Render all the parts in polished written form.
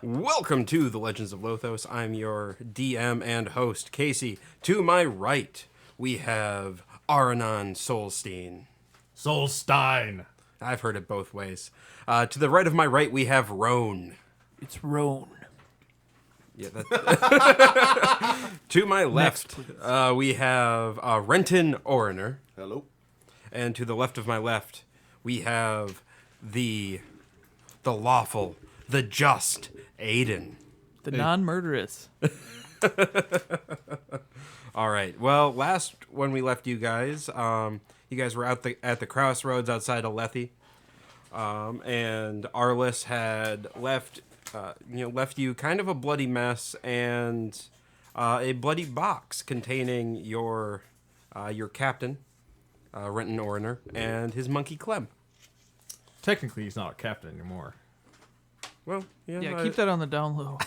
Welcome to the Legends of Lothos. I'm your DM and host, Casey. To my right, we have Aranon Solstein. Solstein. I've heard it both ways. To the right of my right, we have Roan. It's Roan. Yeah, that... To my left, we have Renton Oriner. Hello. And to the left of my left, we have the lawful, the just Aiden. The non-murderous. All right. Well, last when we left you guys were at the crossroads outside of Lethe, and Arliss had left you kind of a bloody mess and a bloody box containing your captain, Renton Oriner, and his monkey Clem. Technically, he's not a captain anymore. Well, Yeah, keep that on the down low.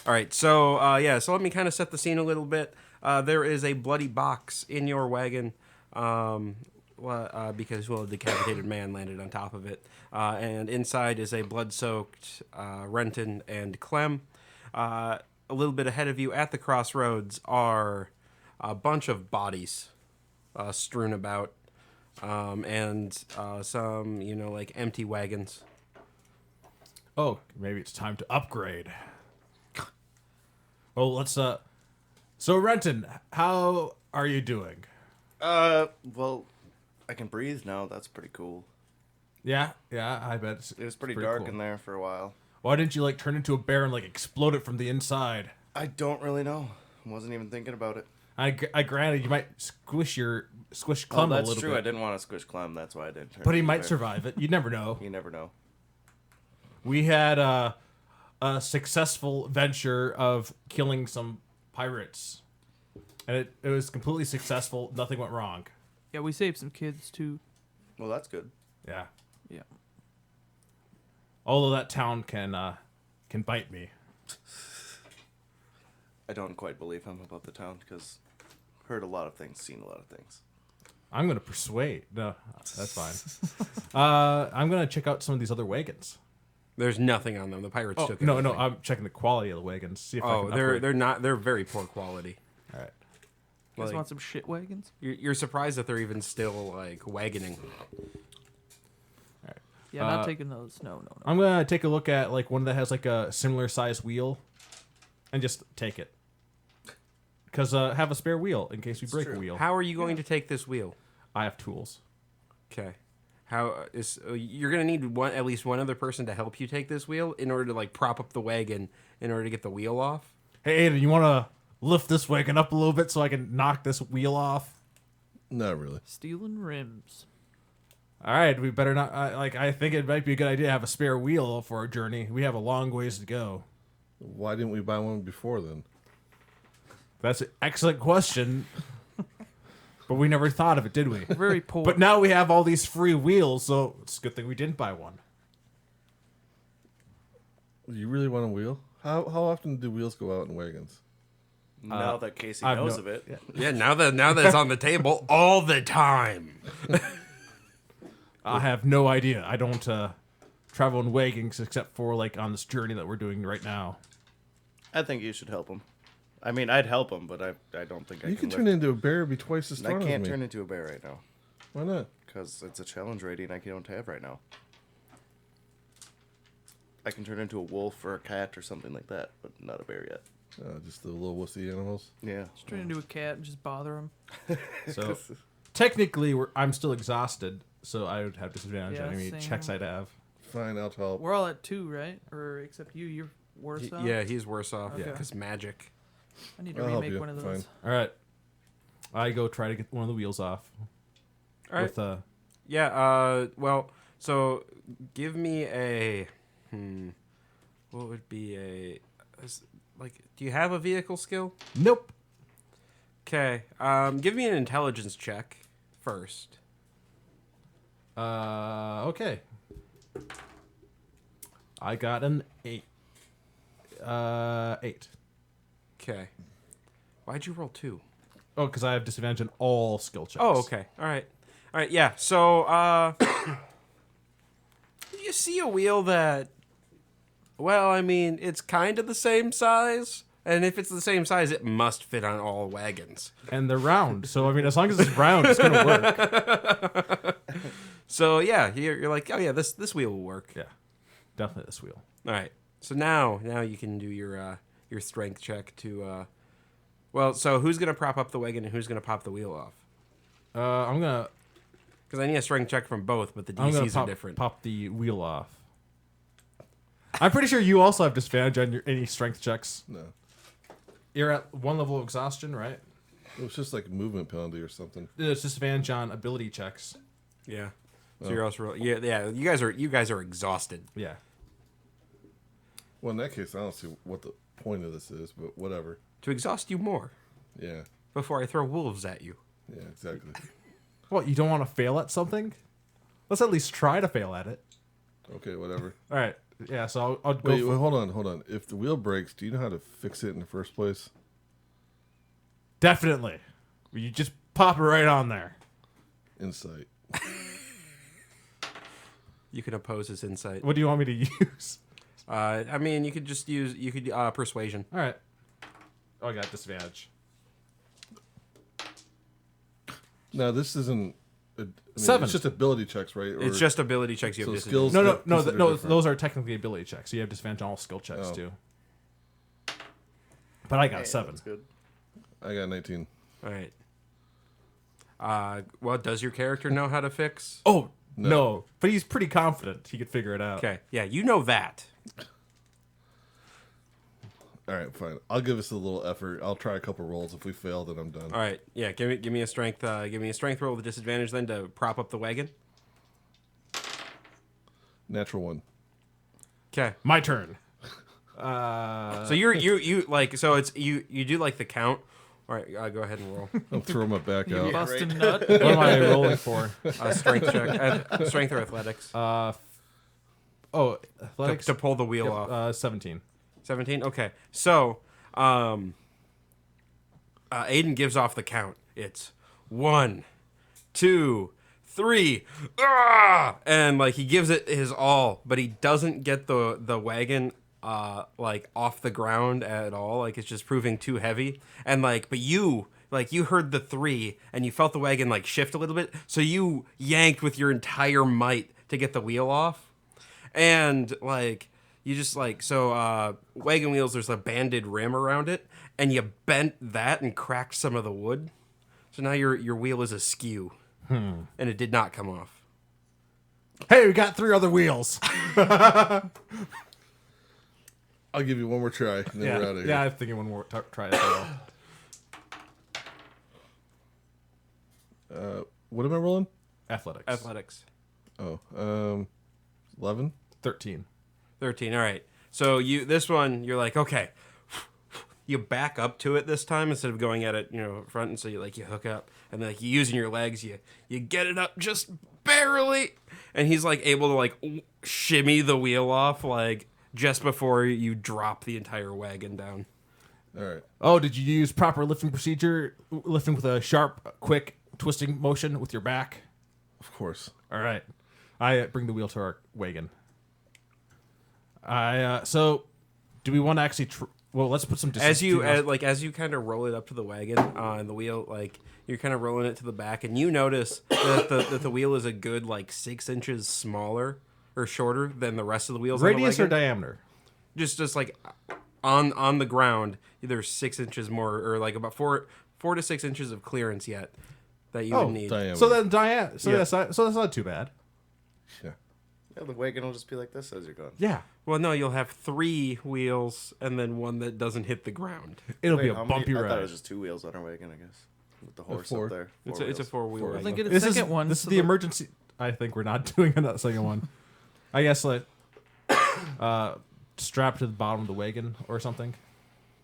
All right, so so let me kind of set the scene a little bit. There is a bloody box in your wagon because a decapitated man landed on top of it, and inside is a blood-soaked Renton and Clem. A little bit ahead of you at the crossroads are a bunch of bodies strewn about, and some like empty wagons. Oh, maybe it's time to upgrade. Well, let's So Renton, how are you doing? Well, I can breathe now. That's pretty cool. Yeah, I bet It was pretty pretty dark cool. in there for a while. Why didn't you turn into a bear and explode it from the inside? I don't really know. Wasn't even thinking about it. I granted you might squish Clem a That's little true. bit, I didn't want to squish Clem. That's why I didn't. Turn but he into a might bear. survive it. You never know. You never know. We had a successful venture of killing some pirates, and it was completely successful. Nothing went wrong. Yeah, we saved some kids too. Well, that's good. Yeah. Yeah. Although that town can bite me. I don't quite believe him about the town because heard a lot of things, seen a lot of things. I'm gonna persuade. No, that's fine. I'm gonna check out some of these other wagons. There's nothing on them. The pirates took No, everything. I'm checking the quality of the wagons. See if I Oh, can they're upgrade. they're very poor quality. All right. You guys Like- want some shit wagons? You're surprised that they're even still wagoning. Yeah, not taking those. No. I'm gonna take a look at one that has a similar size wheel, and just take it. Because have a spare wheel in case we break a true. wheel. How are you going to take this wheel? I have tools. Okay. How is you're gonna need at least one other person to help you take this wheel in order to prop up the wagon in order to get the wheel off. Hey, Aiden, you want to lift this wagon up a little bit so I can knock this wheel off? Not really. Stealing rims. All right, we better not. I think it might be a good idea to have a spare wheel for our journey. We have a long ways to go. Why didn't we buy one before then? That's an excellent question. But we never thought of it, did we? Very poor. But now we have all these free wheels, so it's a good thing we didn't buy one. You really want a wheel? How often do wheels go out in wagons? Now that Casey I've knows no- of it, Yeah, now that it's on the table all the time. I have no idea. I don't travel in wagons except for on this journey that we're doing right now. I think you should help him. I mean, I'd help him, but I don't think I You can. can turn into a bear, be twice as I strong can't as me. turn into a bear right now Why not? because it's a challenge rating I don't have right now. I can turn into a wolf or a cat or something like that, but not a bear yet. Just the little wussy animals. Yeah. Just turn into a cat and just bother him. So technically, I'm still exhausted, so I would have disadvantage on Yeah, any same. checks I'd have. Fine, I'll help. We're all at 2, right? Or except you're worse off. Yeah, he's worse off Okay. because magic. I need to I'll help remake you. one of Fine. those. All right, I go try to get one of the wheels off. All right. With Yeah. Well, so give me a. What would be a? Do you have a vehicle skill? nope. Okay. Give me an intelligence check first. Okay. I got an 8. 8. Okay. Why'd you roll 2? Oh, because I have disadvantage on all skill checks. Oh, okay. All right. Yeah. So, you see a wheel that Well, I mean, it's kind of the same size. And if it's the same size, it must fit on all wagons. And they're round. So, I mean, as long as it's round, it's going to work. So, yeah, you're like, oh, yeah, this wheel will work. Yeah, definitely this wheel. All right. So now you can do your strength check to... Well, so who's going to prop up the wagon and who's going to pop the wheel off? I'm going to... Because I need a strength check from both, but the I'm gonna DCs are different. pop the wheel off. I'm pretty sure you also have disadvantage on any strength checks. No. You're at 1 level of exhaustion, right? It was just like movement penalty or something. It's disadvantage on ability checks. Yeah. So you're also... Yeah, you guys are exhausted. Yeah. Well, in that case, I don't see what the point of this is, but whatever. To exhaust you more Yeah. before I throw wolves at you. Yeah, exactly. What, you don't want to fail at something? Let's at least try to fail at it. Okay, whatever. All right. Yeah, so I'll go Wait, for... wait, hold on. If the wheel breaks, do you know how to fix it in the first place? Definitely. You just pop it right on there. Insight. You can oppose his insight. What do you want me to use? I mean, you could just use persuasion. All right. Oh, I got disadvantage. Now, this isn't... I mean, 7. It's just ability checks, right? Or, It's just ability checks. You have so disadvantage. skills... No, that- no, those are no. different. Those are technically ability checks. So you have disadvantage on all skill checks Oh. too. But I got Hey, 7. That's good. I got 19. All right. Well, does your character know how to fix? Oh No. no, but he's pretty confident he could figure it out. Okay. Yeah, you know that. All right, fine. I'll give us a little effort. I'll try a couple rolls. If we fail, then I'm done. All right. Yeah. Give me a strength. Give me a strength roll with disadvantage then to prop up the wagon. Natural 1. Okay. My turn. So you like so it's you do like the count. All right. Go ahead and roll. I'm throwing my back You out. busting nut. What am I rolling for? Strength check. Strength or athletics. Oh, athletics. To pull the wheel Yep, off. 17. 17. Okay. So, Aiden gives off the count. It's 1, 2, 3, and like he gives it his all, but he doesn't get the wagon like off the ground at all. Like it's just proving too heavy. And but you heard the 3 and you felt the wagon like shift a little bit, so you yanked with your entire might to get the wheel off, and you just wagon wheels, there's a banded rim around it, and you bent that and cracked some of the wood. So now your wheel is askew. And it did not come off. Hey, we got 3 other wheels. I'll give you one more try, and then we're out of here. Yeah, I'm thinking one more try as well. What am I rolling? Athletics. Oh, 11? 13. 13. All right. So you're like, okay. You back up to it this time instead of going at it, front, and so you hook up, and then you using your legs, you get it up just barely, and he's able to shimmy the wheel off just before you drop the entire wagon down. All right. Oh, did you use proper lifting procedure? Lifting with a sharp, quick twisting motion with your back? Of course. All right. I bring the wheel to our wagon. So do we want to actually... Well, let's put some distance. As you kind of roll it up to the wagon and the wheel, you're kind of rolling it to the back, and you notice that the wheel is a good 6 inches smaller or shorter than the rest of the wheels. Radius on or the wagon. diameter? Just on the ground, there's 6 inches more, or about 4 to 6 inches of clearance yet that you would need. Diameter. So then diameter. So Yeah. that's not too bad. Yeah. Yeah, the wagon will just be like this as you're going. Yeah. Well, no, you'll have 3 wheels and then one that doesn't hit the ground. It'll Wait, be a how many- bumpy I thought it ride. was just 2 wheels on our wagon, I guess. With the horse 4. up there. It's 4 a wheels. 4-wheel Four. wagon. Then get a This second is one. this is so the emergency. I think we're not doing a second one. I guess strap to the bottom of the wagon or something.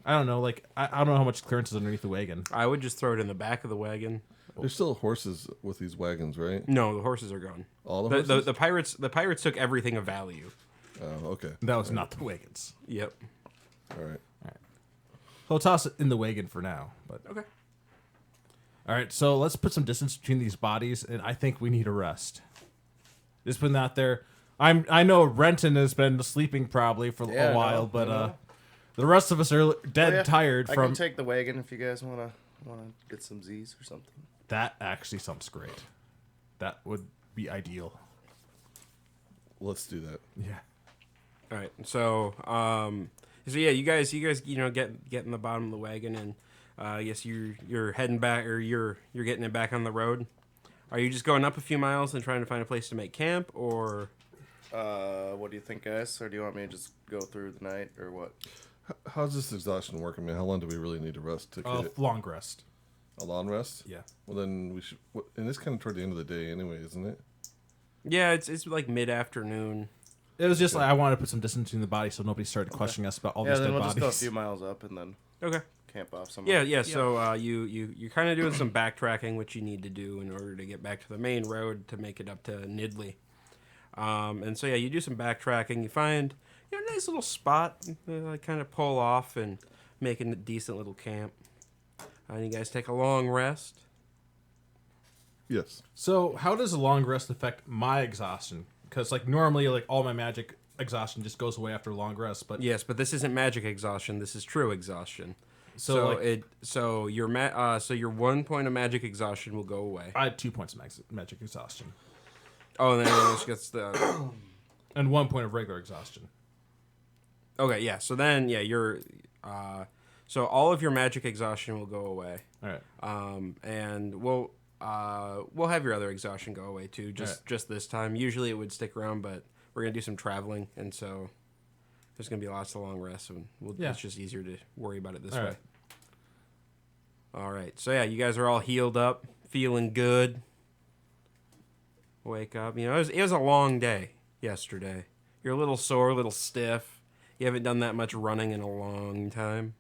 I don't know. I don't know how much clearance is underneath the wagon. I would just throw it in the back of the wagon. There's still horses with these wagons, right? No, the horses are gone. All the The, horses? the pirates took everything of value. Oh, okay. That was not the wagons. Yep. All right. So I'll toss it in the wagon for now. But Okay. all right. So let's put some distance between these bodies, and I think we need a rest. Just putting that there. I know Renton has been sleeping probably for Yeah, a while, no, but no. the rest of us are dead Yeah, tired I from can take the wagon if you guys wanna get some Z's or something. that. Actually, sounds great. That would be ideal. Let's do that. Yeah. All right. So, so yeah, you guys, get in the bottom of the wagon, and I guess you're heading back, or you're getting it back on the road. Are you just going up a few miles and trying to find a place to make camp, or? What do you think, guys? Or do you want me to just go through the night, or what? How's this exhaustion work? I mean, how long do we really need to rest to get it? Long rest. A long rest? Yeah. Well, then we should. And it's kind of toward the end of the day, anyway, isn't it? Yeah, it's like mid-afternoon. It was just like I wanted to put some distance between the body so nobody started questioning us about all Yeah, these then dead we'll bodies. just go a few miles up and then Okay. camp off somewhere. Yeah. So you're kind of doing some backtracking, which you need to do in order to get back to the main road to make it up to Nidley. And so yeah, you do some backtracking. You find a nice little spot, kind of pull off and make a decent little camp. And you guys take a long rest. Yes. So how does a long rest affect my exhaustion? Because like normally, like all my magic exhaustion just goes away after a long rest. But Yes, but this isn't magic exhaustion. This is true exhaustion. So, like- so your 1 point of magic exhaustion will go away. I had 2 points of magic exhaustion Oh, and then everyone else gets the. and 1 point of regular exhaustion. Okay, yeah. So then, yeah, so all of your magic exhaustion will go away. All right. And we'll have your other exhaustion go away too. Just this time. Usually it would stick around, but we're gonna do some traveling, and so there's gonna be lots of long rests, and it's just easier to worry about it this way. Right. All right. So yeah, you guys are all healed up, feeling good. Wake up. It was a long day yesterday. You're a little sore, a little stiff. You haven't done that much running in a long time.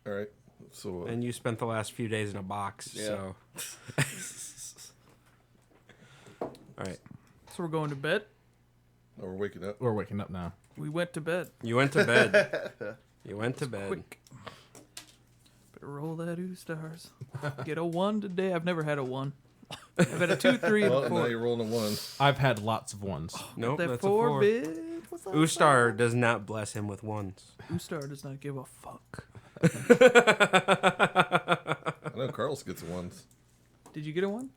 All right. So. And you spent the last few days in a box, Yeah. so. All right. So we're going to bed. We're waking up. We're waking up now. We went to bed. You went to bed. You went to bed. Quick. Better roll that ooh stars. Get a 1 today. I've never had a 1. I've had a 2, 3, and Well, a now 4. you're rolling a 1. I've had lots of ones. Nope, That that's 4 a 4. bit. What's up? Ustar does not bless him with ones. Ustar does not give a fuck. I know Carlos gets 1s. Did you get a 1?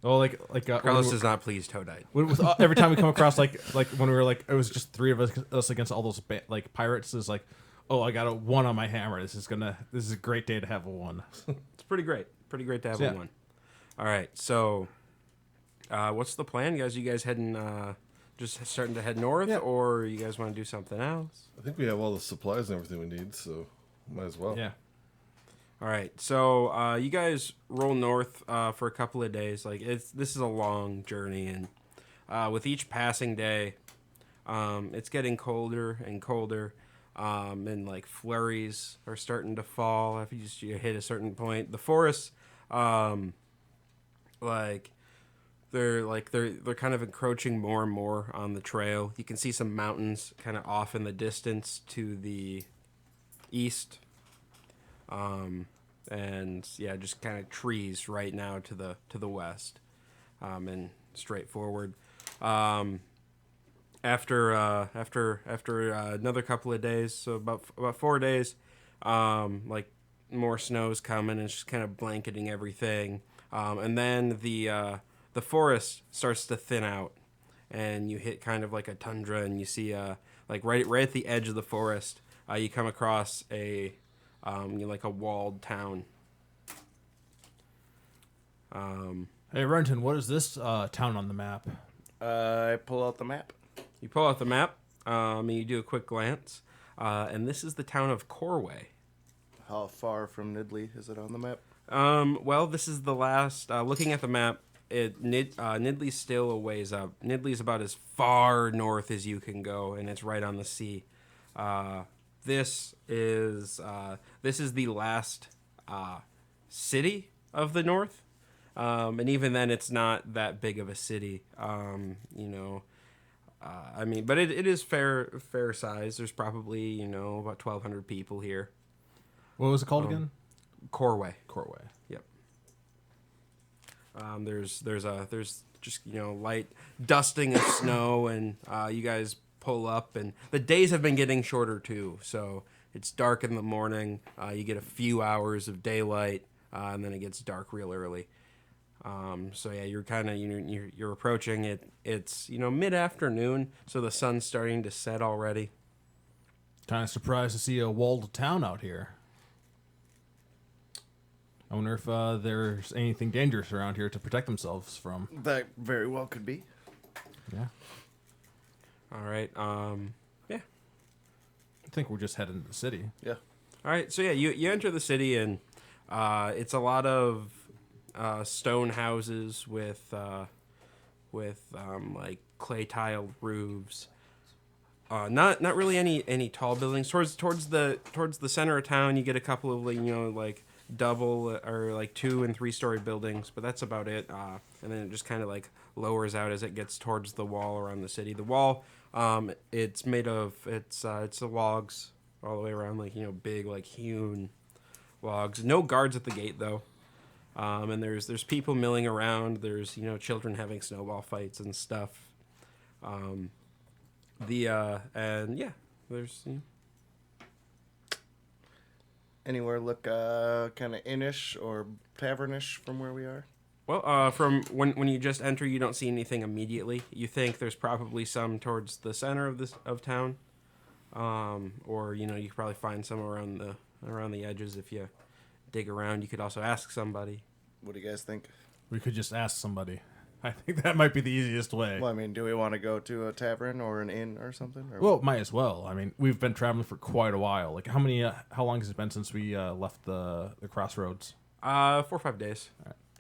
Oh, like Carlos does not please Toadite. with every time we come across like when we were like it was just 3 of us against all those like pirates. Is like, oh, I got a 1 on my hammer. This is a great day to have a 1. It's pretty great. Pretty great to have Yeah. a 1. All right, so what's the plan, guys? You guys heading just starting to head north, Yeah. or you guys want to do something else? I think we have all the supplies and everything we need, so might as well. Yeah. All right, so you guys roll north for a couple of days. Like this is a long journey, and with each passing day, it's getting colder and colder, and like flurries are starting to fall after you hit a certain point. The forests, they're kind of encroaching more and more on the trail. You can see some mountains kind of off in the distance to the east. And yeah, just kind of trees right now to the west, and straight forward. After another couple of days, so about 4 days, like more snow's coming and it's just kind of blanketing everything. And then the forest starts to thin out, and you hit kind of like a tundra, and you see like right at the edge of the forest, you come across like a walled town. Hey Renton, what is this town on the map? I pull out the map. You pull out the map, and you do a quick glance, and this is the town of Corway. How far from Nidley is it on the map? Well, this is the last. Looking at the map, Nidley's still a ways up. Nidley's about as far north as you can go, and it's right on the sea. This is the last city of the north, and even then, it's not that big of a city. I mean, but it is fair size. There's probably about 1,200 people here. What was it called again? Corway. Corway. Yep. There's just light dusting of snow, and you guys pull up, and the days have been getting shorter too. So it's dark in the morning. You get a few hours of daylight, and then it gets dark real early. So yeah, you're kind of you're approaching it. It's mid afternoon, so the sun's starting to set already. Kind of surprised to see a walled town out here. I wonder if there's anything dangerous around here to protect themselves from. That very well could be. Yeah. All right. Yeah. I think we're just heading to the city. Yeah. All right. So yeah, you enter the city, and it's a lot of stone houses with like clay tiled roofs. Not really any tall buildings. Towards the center of town, you get a couple of like double or like 2- and 3-story buildings, but that's about it. And then it just kind of like lowers out as it gets towards the wall around the city. The wall, it's made of it's the logs all the way around, like big like hewn logs. No guards at the gate though. And there's people milling around. There's children having snowball fights and stuff. And yeah, there's. Anywhere look kind of innish or tavernish from where we are? Well, from when you just enter, you don't see anything immediately. You think there's probably some towards the center of town, or you could probably find some around the edges if you dig around. You could also ask somebody. What do you guys think? We could just ask somebody. I think that might be the easiest way. Well, I mean, do we want to go to a tavern or an inn or something? Or Well, might as well. I mean, we've been traveling for quite a while. Like, how long has it been since we left the crossroads? 4 or 5 days.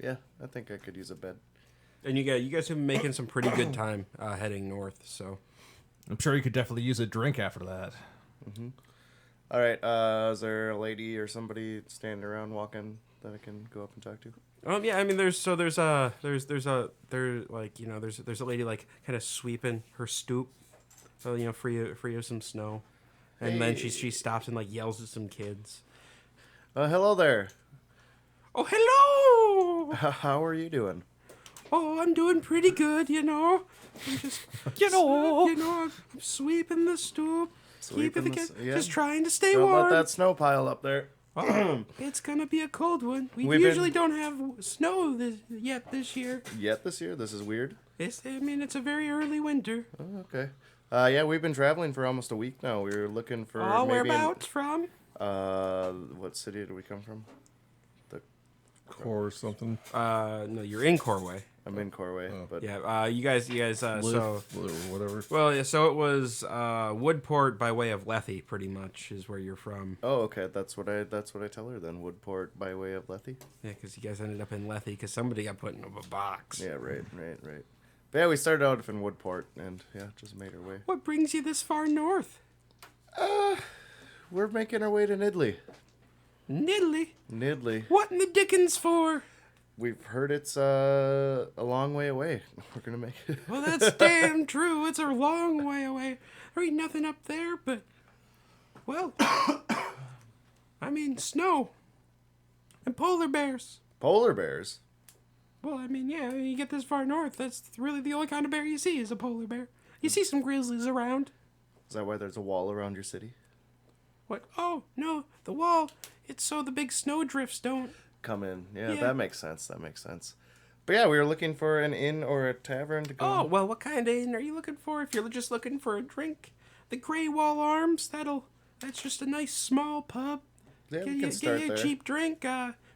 yeah, I think I could use a bed. And you guys have been making some pretty good time heading north. So I'm sure you could definitely use a drink after that. All right, is there a lady or somebody standing around walking that I can go up and talk to? yeah, I mean there's a lady like kind of sweeping her stoop, so free of some snow, and then she stops and like yells at some kids. Hello there. Oh, hello! How are you doing? Oh, I'm doing pretty good, I'm just, I'm sweeping the stoop, keeping the kids, yeah. just trying to stay How warm. about that snow pile up there? Oh, it's gonna be a cold one. We We've usually been- don't have snow this year. Yet this year? This is weird. It's a very early winter. Oh, okay. Yeah, we've been traveling for almost a week now. We were looking for Oh, maybe whereabouts from? what city did we come from? Core or something. No, you're in Corway. I'm in Corway, but Yeah, you guys, so. Live or whatever. Well, yeah, so it was Woodport by way of Lethe, pretty much, is where you're from. oh, okay. That's what I tell her then. Woodport by way of Lethe. Yeah, because you guys ended up in Lethe because somebody got put in a box. Yeah, right. But yeah, we started out in Woodport, and yeah, just made our way. What brings you this far north? We're making our way to Nidley. Niddly. What in the dickens for? We've heard it's a long way away. We're gonna make it. Well, that's damn true. It's a long way away. There ain't nothing up there, but, well, I mean, snow and polar bears. Polar bears. Well, I mean, yeah, you get this far north, that's really the only kind of bear you see is a polar bear. You see some grizzlies around. Is that why there's a wall around your city? What? Oh, no, the wall. It's so the big snow drifts don't. Come in. Yeah, Yeah. that makes sense. But yeah, we were looking for an inn or a tavern to go. Oh, well, what kind of inn are you looking for? If you're just looking for a drink, the Grey Wall Arms, that's just a nice small pub. Yeah, we Get can you start a there. cheap drink.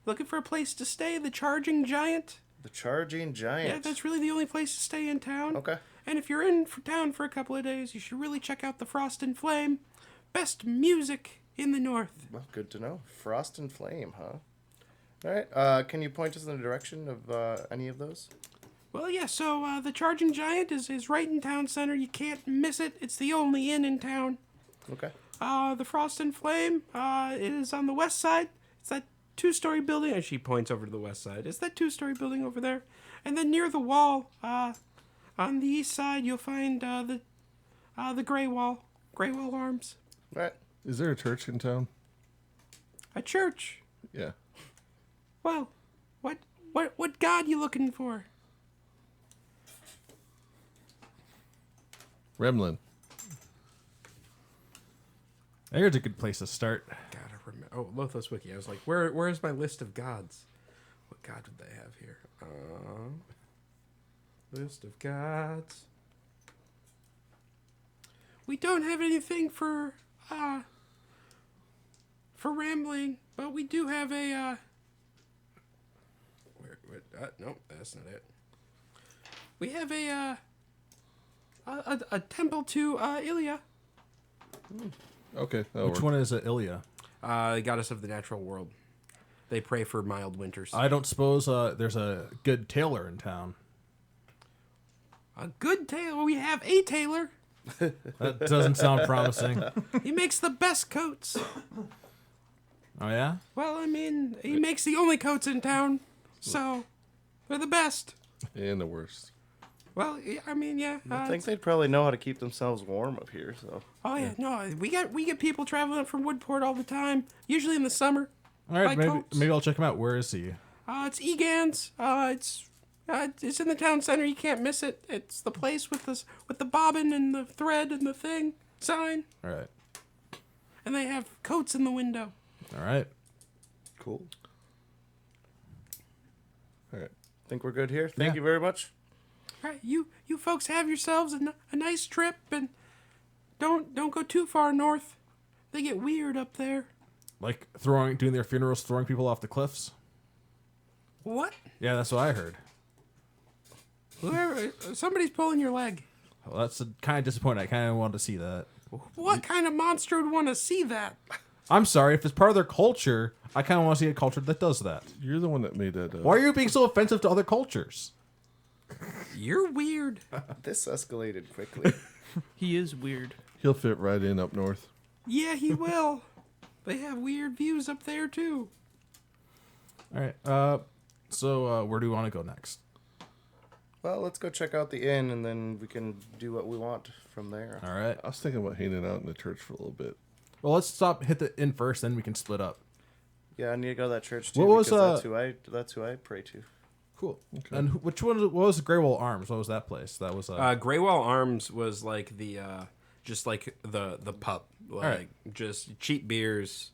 Looking for a place to stay, the Charging Giant. The Charging Giant. Yeah, that's really the only place to stay in town. Okay. And if you're in town for a couple of days, you should really check out the Frost and Flame. Best music in the north. Well, good to know. Frost and Flame, huh? All right. Can you point us in the direction of any of those? Well, yeah, so the Charging Giant is right in town center. You can't miss it. It's the only inn in town. Okay. The Frost and Flame is on the west side. It's that 2-story building. And she points over to the west side. It's that 2-story building over there. And then near the wall, on the east side, you'll find the Grey Wall Arms. All right. Is there a church in town? A church. Yeah. Well, what What god you looking for? Remlin. Here's a good place to start. Gotta remember. Oh, Lothos Wiki. I was like, where's my list of gods? What god would they have here? List of gods. We don't have anything for rambling, but we do have a nope, that's not it. We have a temple to Ilya. Okay. that'll Which work. one is Ilya? The goddess of the natural world. They pray for mild winters. I don't suppose there's a good tailor in town. A good tailor. We have a tailor. That doesn't sound promising. He makes the best coats. Oh, yeah? Well, I mean, he makes the only coats in town, so they're the best. And the worst. Well, I mean, yeah. I think they'd probably know how to keep themselves warm up here. So Oh yeah, no, we get people traveling up from Woodport all the time. Usually in the summer. All right, Buy maybe, coats. maybe I'll check him out. Where is he? It's Egan's. It's in the town center. You can't miss it. It's the place with the bobbin and the thread and the thing sign, All right. and they have coats in the window. All right. cool. All right. Think we're good here. Thank Yeah. you very much. All right, you folks have yourselves a nice trip, and don't go too far north. They get weird up there. Like doing their funerals, throwing people off the cliffs? What? Yeah, that's what I heard. Whoever, somebody's pulling your leg. Well, that's kind of disappointing. I kind of wanted to see that. What kind of monster would want to see that? I'm sorry, if it's part of their culture, I kind of want to see a culture that does that. You're the one that made that. Why are you being so offensive to other cultures? You're weird. This escalated quickly. He is weird. He'll fit right in up north. Yeah, he will. They have weird views up there too. All right. So where do we want to go next? Well, let's go check out the inn, and then we can do what we want from there. All right. I was thinking about hanging out in the church for a little bit. Well, let's hit the inn first, then we can split up. Yeah, I need to go to that church too. What was, because that's who I pray to. Cool. And which one? What was Greywall Arms? What was that place? That was Greywall Arms was like the just like the pub, like right. just cheap beers.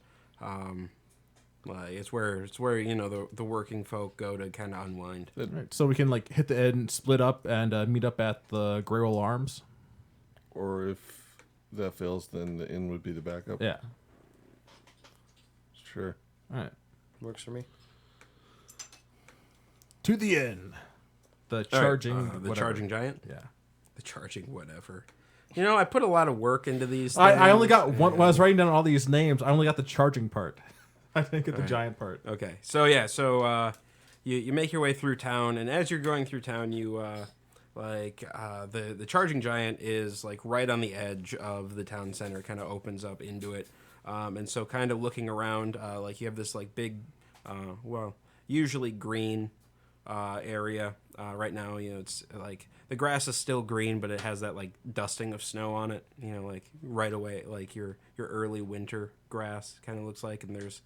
Like it's where you know the working folk go to kind of unwind. All right. So we can like hit the inn, split up, and meet up at the Greywall Arms. Or if that fails, then the inn would be the backup. Yeah. Sure. All right. Works for me. To the inn. The All right, charging. the whatever. charging giant, Yeah. the charging whatever. You know, I put a lot of work into these. I only things, got one. When I was writing down all these names, I only got the charging part. I didn't get the giant part. Okay, so yeah, you make your way through town, and as you're going through town, you the charging giant is like right on the edge of the town center, kind of opens up into it, and so kind of looking around, like you have this like big, usually green area. Right now, you know, it's like the grass is still green, but it has that like dusting of snow on it. You know, like right away, like your early winter grass kind of looks like, and there's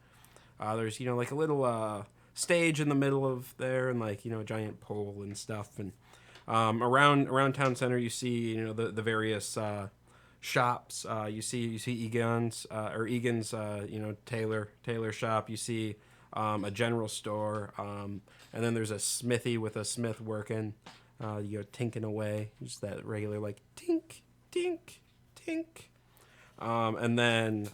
you know like a little stage in the middle of there, and like you know a giant pole and stuff, and around town center you see you know the various shops. You see Egan's you know tailor shop. You see a general store, and then there's a smithy with a smith working. You go tinking away, just that regular like tink tink tink. And then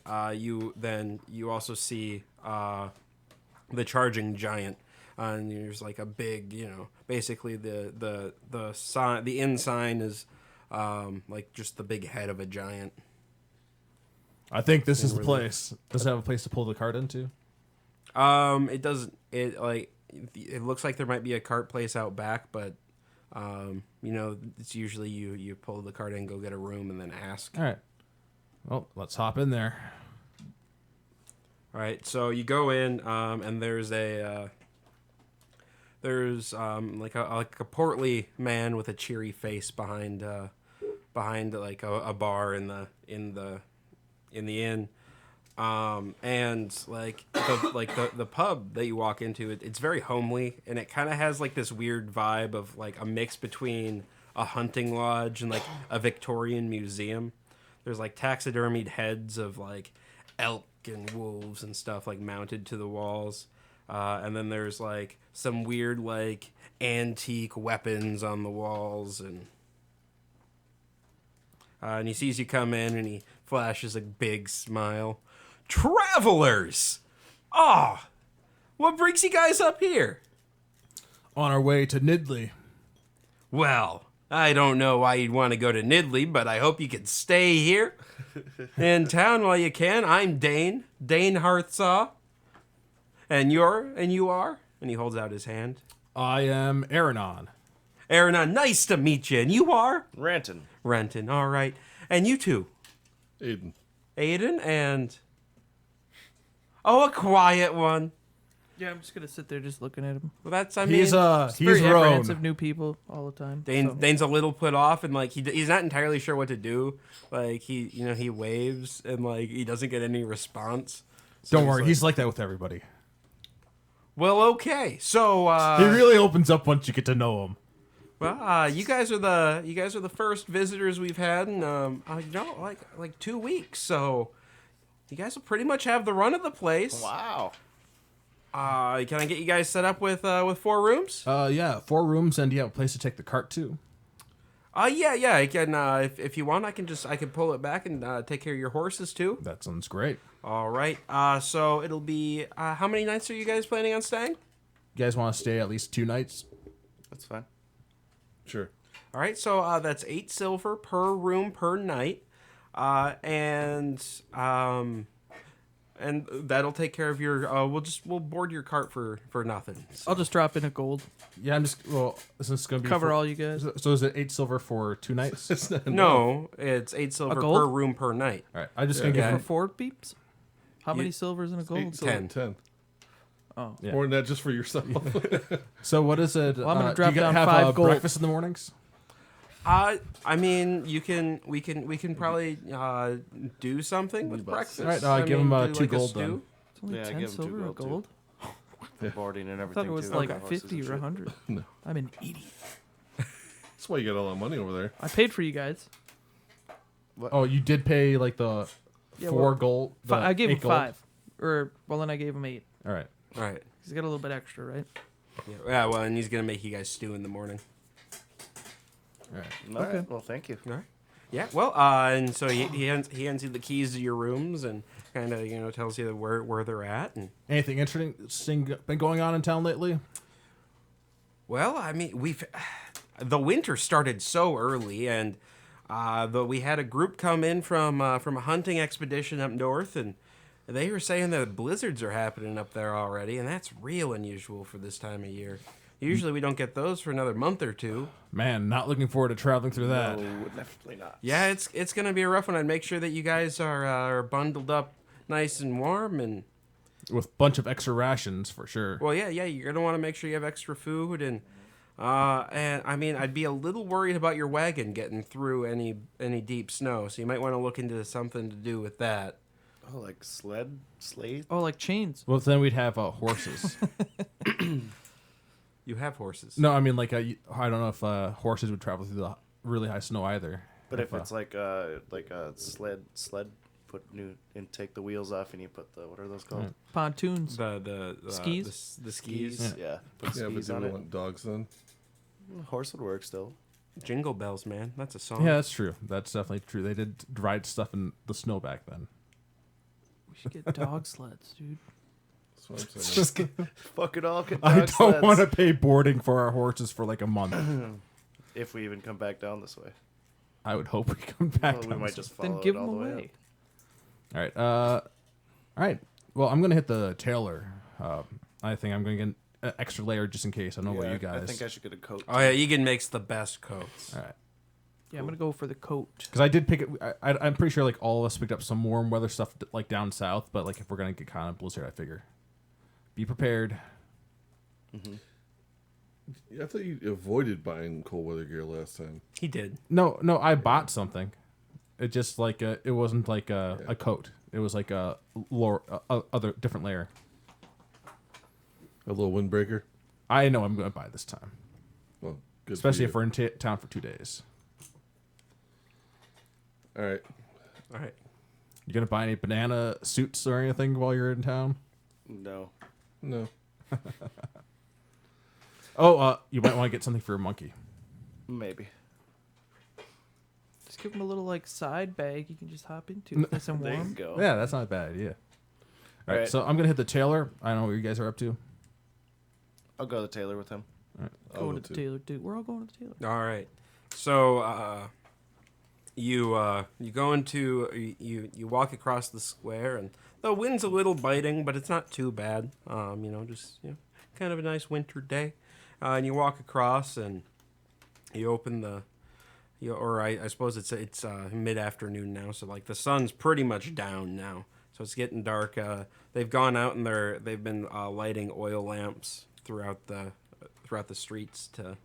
you also see the charging giant, and there's like a big, you know, basically the sign, the inn sign is like just the big head of a giant. I think this is the place. Does it have a place to pull the cart into? It doesn't. It looks like there might be a cart place out back, but you know, it's usually you pull the cart in, go get a room, and then ask. All right. Well, let's hop in there. All right, so you go in, and there's like a portly man with a cheery face behind like a bar in the inn. And like the pub that you walk into, it's very homely, and it kind of has like this weird vibe of like a mix between a hunting lodge and like a Victorian museum. There's like taxidermied heads of like elk and wolves and stuff like mounted to the walls. And then there's like some weird like antique weapons on the walls, and he sees you come in and he flashes a big smile. Travelers! Ah, what brings you guys up here? On our way to Nidley. Well, I don't know why you'd want to go to Nidley, but I hope you can stay here in town while you can. I'm Dane Hearthsaw. And you are? And he holds out his hand. I am Aranon. Aaron, nice to meet you. And you are? Ranton. Renton, all right. And you two? Aiden. Aiden and... Oh, a quiet one. Yeah, I'm just gonna sit there just looking at him. Well, that's, I mean... He's Very Roan. apprehensive new people all the time. so. Dane's a little put off, and like he's not entirely sure what to do. Like he waves, and like he doesn't get any response. So Don't worry, like, he's like that with everybody. well, okay. So He really opens up once you get to know him. well, you guys are the first visitors we've had in like 2 weeks. So you guys will pretty much have the run of the place. Wow. Can I get you guys set up with 4 rooms? Yeah, 4 rooms, and you have a place to take the cart to. Yeah. I can. If you want, I can pull it back and take care of your horses too. That sounds great. All right. So it'll be how many nights are you guys planning on staying? You guys want to stay at least 2 nights? That's fine. Sure. All right. So that's 8 silver per room per night, and that'll take care of your. We'll board your cart for nothing. So. I'll just drop in a gold, Yeah, is this going to be cover for- all you guys. So is it 8 silver for 2 nights? No, it's 8 silver gold? per room per night. All right, I'm just going to Yeah. give For him 4 beeps? How many silvers in a gold? 10. 10. Oh. Yeah. More than that just for yourself. So what is it? Well, I'm gonna do drop you down have 5 gold. breakfast in the mornings? I mean, we can probably do something with breakfast. All right, I give mean, him do 2 like a gold stew. then. It's only Yeah, 10 give 'em 2 silver a gold, too. gold? Boarding and I everything. thought it was too, like horses and 50 or shit. 100. No. I'm an idiot. That's why you got all that money over there. I paid for you guys. Oh, you did pay like the Yeah, 4 well, gold? the I gave 8 him gold? 5. Well, then I gave him 8. All right. All right. He's got a little bit extra, right? Yeah. Well, and he's gonna make you guys stew in the morning. All right. All right. Okay. Well, thank you. All right. Yeah. Well, and so he hands you the keys to your rooms and kind of tells you where they're at. And Anything interesting been going on in town lately? well, I mean, the winter started so early, and we had a group come in from a hunting expedition up north, and they were saying that blizzards are happening up there already, and that's real unusual for this time of year. Usually we don't get those for another month or two. Man, not looking forward to traveling through that. No, definitely not. Yeah, it's gonna be a rough one. I'd make sure that you guys are bundled up nice and warm, and With a bunch of extra rations, for sure. well, yeah, you're gonna want to make sure you have extra food, and I mean, I'd be a little worried about your wagon getting through any deep snow, so you might want to look into something to do with that. Oh, like slate? Oh, like chains. Well, then we'd have horses. You have horses. No, I mean, like, I don't know if horses would travel through the really high snow either. But if it's like a sled, take the wheels off and you put the, what are those called? Pontoons. The Skis? the skis. Yeah. Put Yeah, but skis do on we it. want dogs then? Horse would work still. Jingle bells, man. That's a song. Yeah, that's true. That's definitely true. They did ride stuff in the snow back then. We should get dog sleds, dude. That's what I'm saying. Fuck it all. Get I dog don't sleds. want to pay boarding for our horses for like a month. If we even come back down this way. I would hope we come back. Well, we down might this just follow Then give it all them the way away. way. All right. Well, I'm gonna hit the tailor. I think I'm gonna get an extra layer just in case. I don't know about you guys. I think I should get a coat. Oh yeah, Egan makes the best coats. All right. Yeah, I'm going to go for the coat. Because I did pick it. I'm pretty sure like all of us picked up some warm weather stuff like down south. But like if we're gonna get kind of blizzard, I figure be prepared. Yeah, I thought you avoided buying cold weather gear last time. He did. No, I bought something. It just like it wasn't like a coat. It was like a other different layer. A little windbreaker. I know I'm going to buy this time, Well, good. especially if for we're in town for 2 days. you. All right. All right. You gonna buy any banana suits or anything while you're in town? No. No. Oh, you might want to get something for your monkey. Maybe. Just give him a little like side bag you can just hop into. Nice and There you warm. go. Yeah, that's not a bad idea. All right, Alright. so I'm gonna hit the tailor. I don't know what you guys are up to. I'll go to the tailor with him. I'll Going go to the too. tailor too. We're all going to the tailor. All right. So you go into you walk across the square, and the wind's a little biting, but it's not too bad. Just kind of a nice winter day. And you walk across, and you open the. I suppose it's mid afternoon now, so like the sun's pretty much down now, so it's getting dark. They've gone out and they've been lighting oil lamps throughout the streets to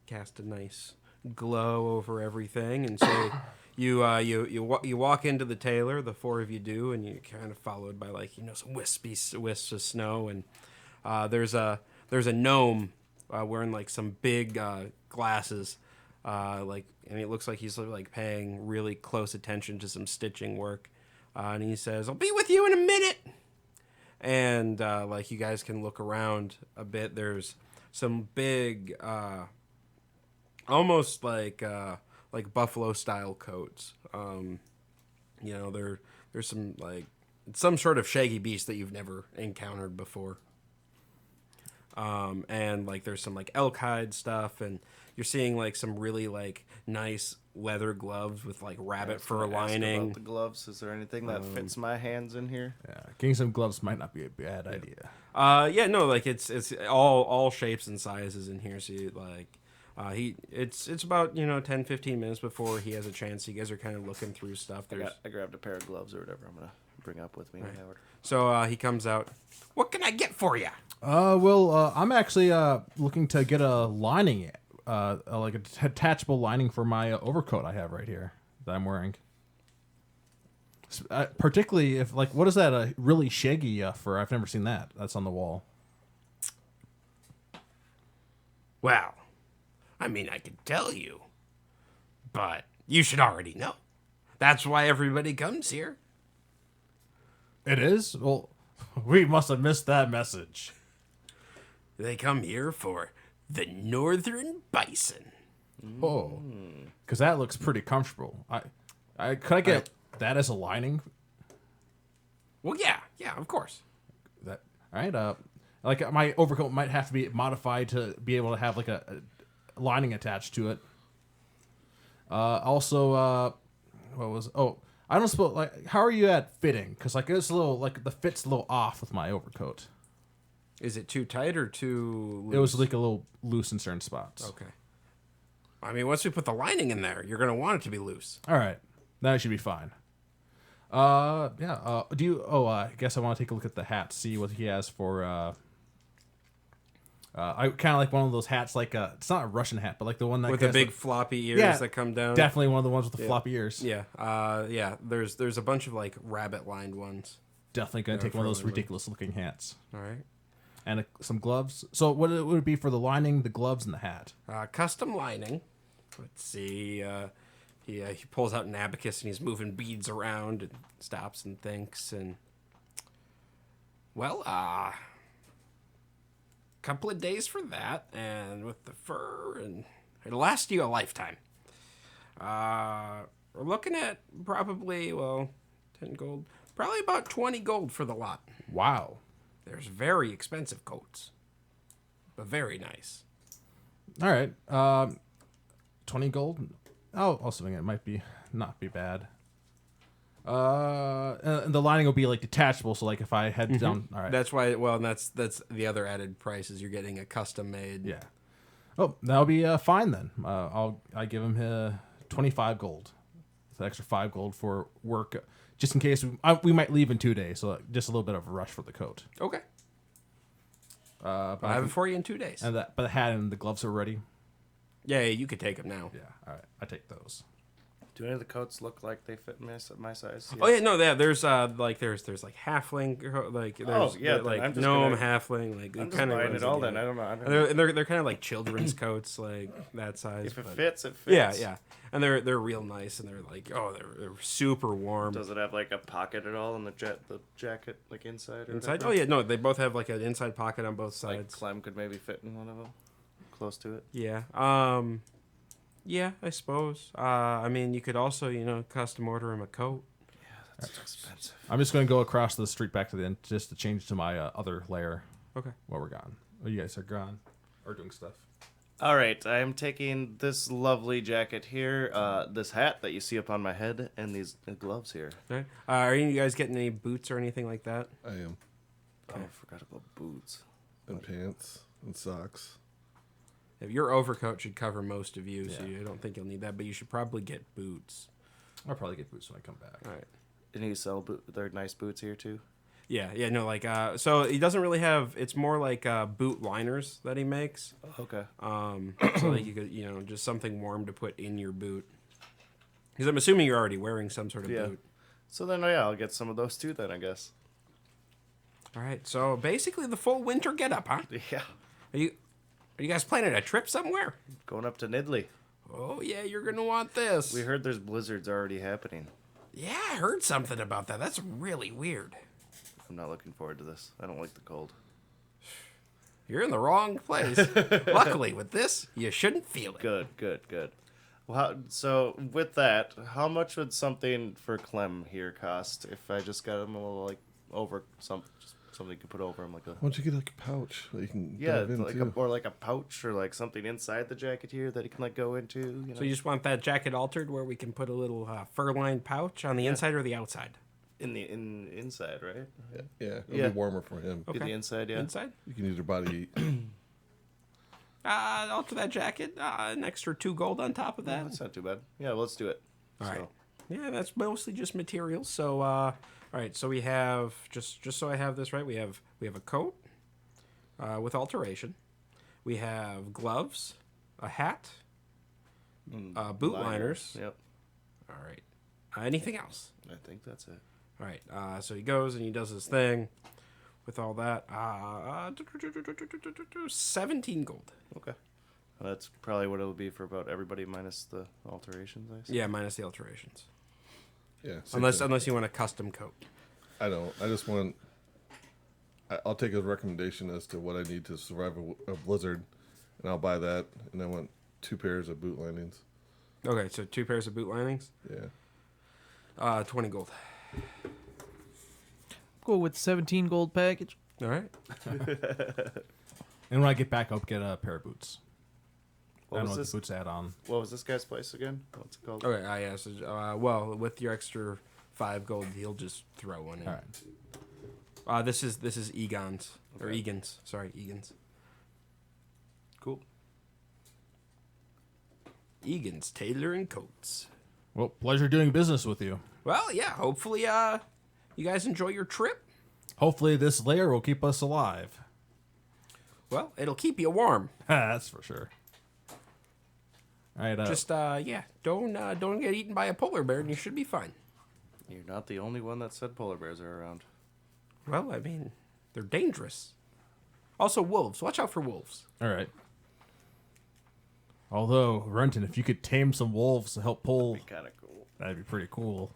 cast a nice glow over everything. And so you walk into the tailor, the four of you do, and you're kind of followed by some wisps of snow. And there's a gnome wearing like some big glasses, and it looks like he's like paying really close attention to some stitching work. And he says, "I'll be with you in a minute." And you guys can look around a bit. There's some big, almost like buffalo style coats. There's some some sort of shaggy beast that you've never encountered before. And there's some elk hide stuff, and you're seeing some really nice leather gloves with rabbit fur Ask lining. about the gloves. Is there anything that fits my hands in here? Yeah, getting some gloves might not be a bad idea. It's all shapes and sizes in here. So it's about 10-15 minutes before he has a chance. You guys are kind of looking through stuff. I grabbed a pair of gloves or whatever I'm gonna bring up with me. Right. Howard. So he comes out. What can I get for you? I'm actually looking to get a lining, like a detachable lining for my overcoat I have right here that I'm wearing. Particularly if what is that really shaggy fur? I've never seen that. That's on the wall. Well, I mean, I could tell you, but you should already know. That's why everybody comes here. It is? Well, we must have missed that message. They come here for the northern bison. Oh, because that looks pretty comfortable. Could I get that as a lining? Well, yeah, of course. That all right? My overcoat might have to be modified to be able to have a lining attached to it. Also, what was? Oh, I don't suppose how are you at fitting? Because it's a little the fit's a little off with my overcoat. Is it too tight or too loose? It was a little loose in certain spots. Okay. I mean, once we put the lining in there, you're going to want it to be loose. All right, that should be fine. Yeah. Do you? Oh, I guess I want to take a look at the hat, see what he has for. I kind of like one of those hats, it's not a Russian hat, but the one that With the has big floppy ears Yeah, that come down. Definitely one of the ones with the floppy ears. Yeah. Yeah. There's a bunch of rabbit-lined ones. Definitely gonna take one of those probably. ridiculous looking hats All right. and some gloves. So what would it be for the lining, the gloves, and the hat? Custom lining. Let's see. He pulls out an abacus and he's moving beads around and stops and thinks and. Well, couple of days for that, and with the fur, and it'll last you a lifetime. We're looking at probably 10 gold, probably about 20 gold for the lot. Wow. There's very expensive coats, but very nice. All right. 20 gold. Oh, also it might not be bad. And the lining will be detachable, so if I head down, all right. That's why. Well, and that's the other added price is you're getting a custom made. Yeah. Oh, that'll be fine then. I give him 25 gold. It's an extra 5 gold for work, just in case we might leave in 2 days. So just a little bit of a rush for the coat. Okay. But I have it for you in 2 days. but the hat and the gloves are ready. Yeah, you could take them now. Yeah. All right. I take those. Do any of the coats look like they fit my size? Oh yeah, no, there's like halfling, like there's yeah, then like I'm just gnome gonna- halfling, like I'm just kind of buying it all then. I don't know. I don't know. They're kind of like children's coats, like that size. If it but- fits, it fits. Yeah, yeah, and they're real nice, and they're like they're super warm. Does it have like a pocket at all in the jacket, like inside? Or Inside? whatever? Oh yeah, no, they both have like an inside pocket on both Like sides. Clem could maybe fit in one of them, close to it. Yeah. Yeah, I suppose. I mean, you could also, custom order him a coat. That's expensive. I'm just going to go across the street back to the end just to change to my other layer Okay. while we're gone. Oh, you guys are gone or doing stuff. All right, I am taking this lovely jacket here, this hat that you see up on my head, and these gloves here. All right. Are you guys getting any boots or anything like that? I am. Oh, I forgot about boots. And pants and socks. If your overcoat should cover most of you, so Yeah. I don't think you'll need that. But you should probably get boots. I'll probably get boots when I come back. All right. And you sell their nice boots here too. Yeah, no, like so he doesn't really have. It's more like boot liners that he makes. Okay. So that you could, just something warm to put in your boot. Because I'm assuming you're already wearing some sort of Yeah. boot. So then, yeah, I'll get some of those too. Then I guess. All right. So basically, the full winter getup, huh? Yeah. Are you guys planning a trip somewhere? Going up to Nidley. Oh yeah, you're gonna want this. We heard there's blizzards already happening. Yeah, I heard something about that. That's really weird. I'm not looking forward to this. I don't like the cold. You're in the wrong place. Luckily, with this, you shouldn't feel it. Good. Well, so with that, how much would something for Clem here cost if I just got him a little over something you could put over him like a Why don't you get like a pouch that you can yeah, dive like into? or like a pouch or like something inside the jacket here that he can go into. You know? So you just want that jacket altered where we can put a little fur-lined pouch on the inside or the outside? inside, right? Yeah, it'll Yeah. be warmer for him. Be the inside, yeah. Inside? You can either body Alter that jacket. An extra 2 gold on top of that. That's not too bad. Yeah, let's do it. All right. Yeah, that's mostly just materials. So, all right. So we have just so I have this right. We have a coat with alteration. We have gloves, a hat, boot liners. Yep. All right. Anything else? I think that's it. All right. So he goes and he does his thing with all that. 17 gold. Okay. Well, that's probably what it'll be for about everybody minus the alterations, I see. Yeah, minus the alterations. yeah. same Unless thing. unless you want a custom coat. I don't. I just want. I'll take his recommendation as to what I need to survive a blizzard, and I'll buy that. And I want 2 pairs of boot linings. Okay, so 2 pairs of boot linings. Yeah. 20 gold. Go with 17 gold package. All right. And when I get back, I'll get a pair of boots. What I don't was know what this? the boots add on. What was this guy's place again? What's it called? Okay, yeah. So, well, with your extra 5 gold, he'll just throw one in. All right. This is Egon's or Okay. Egan's. Sorry, Egan's. Cool. Egan's Tailor and Coats. Well, pleasure doing business with you. Well, yeah. Hopefully, you guys enjoy your trip. Hopefully, this layer will keep us alive. Well, it'll keep you warm. That's for sure. All right. Just don't get eaten by a polar bear, and you should be fine. You're not the only one that said polar bears are around. Well, I mean, they're dangerous. Also, wolves. Watch out for wolves. all right. Although, Renton, if you could tame some wolves to help pull, Be kind of cool. that'd be pretty cool.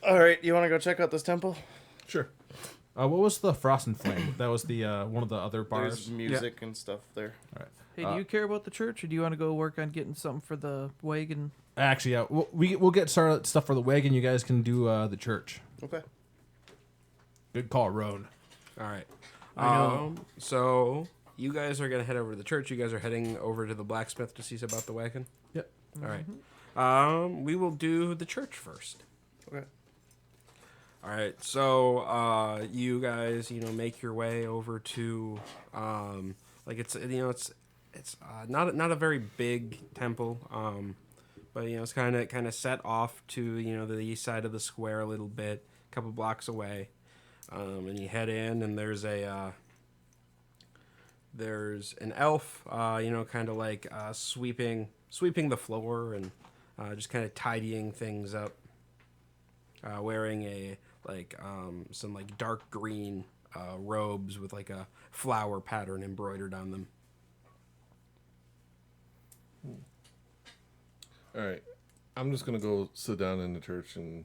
All right, you want to go check out this temple? Sure. What was the Frost and Flame? That was the one of the other bars. There's music and stuff there. All right. Hey, do you care about the church, or do you want to go work on getting something for the wagon? Actually, yeah, we'll get started stuff for the wagon. You guys can do the church. Okay. Good call, Roan. All right. I know. So you guys are gonna head over to the church. You guys are heading over to the blacksmith to see about the wagon. Yep. All right. We will do the church first. Okay. All right. So you guys, make your way over to it's not a very big temple. But it's kind of set off to the east side of the square a little bit, a couple blocks away. And you head in, and there's an elf, kind of like sweeping the floor and just kind of tidying things up, wearing some like dark green robes with like a flower pattern embroidered on them. All right, I'm just gonna go sit down in the church and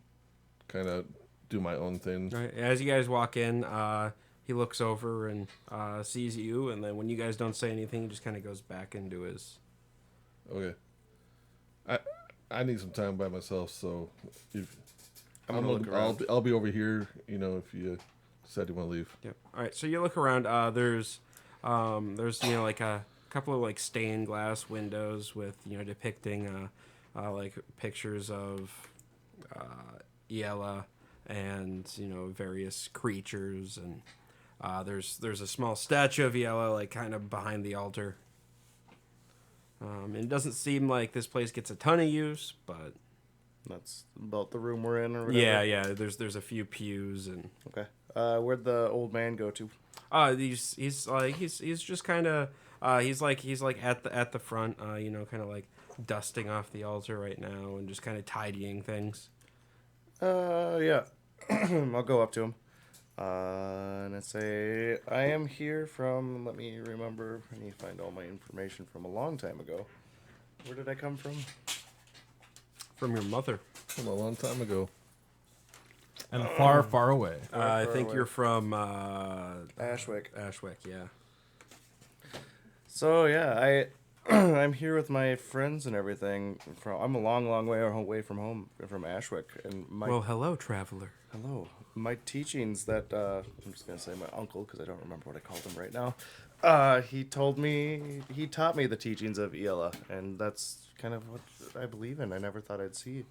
kind of do my own thing. All right, as you guys walk in, he looks over and sees you, and then when you guys don't say anything, he just kind of goes back into his. Okay. I need some time by myself, so if I'm gonna look around. I'll be over here. You know, if you decide you want to leave. Yep. All right. So you look around. There's like a couple of like stained glass windows with depicting like pictures of Iella and various creatures, and there's a small statue of Iella like kind of behind the altar. And it doesn't seem like this place gets a ton of use, but That's about the room we're in, or whatever. yeah. There's a few pews and. Okay. Where'd the old man go to? He's just kind of he's like at the front, kind of like dusting off the altar right now and just kind of tidying things. Yeah. I'll go up to him. And I say, I am here from, let me remember, I need to find all my information from a long time ago. Where did I come from? From your mother. From a long time ago. And far, far away. I think away. you're from Ashwick. Ashwick, yeah. So, yeah, I'm here with my friends and everything. I'm a long, long way away from home, from Ashwick. And Well, hello, traveler. hello. My teachings that, I'm just going to say my uncle, because I don't remember what I called him right now. He taught me the teachings of Iella, and that's kind of what I believe in. I never thought I'd see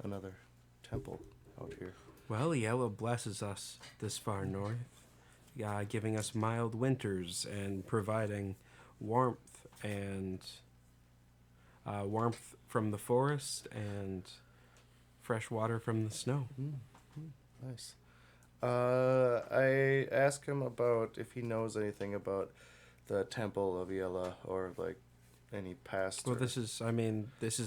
another temple out here. Well, Yellow blesses us this far north, giving us mild winters and providing warmth and warmth from the forest and fresh water from the snow. Nice. I asked him about if he knows anything about the temple of Iella or like any past. Well, or- this is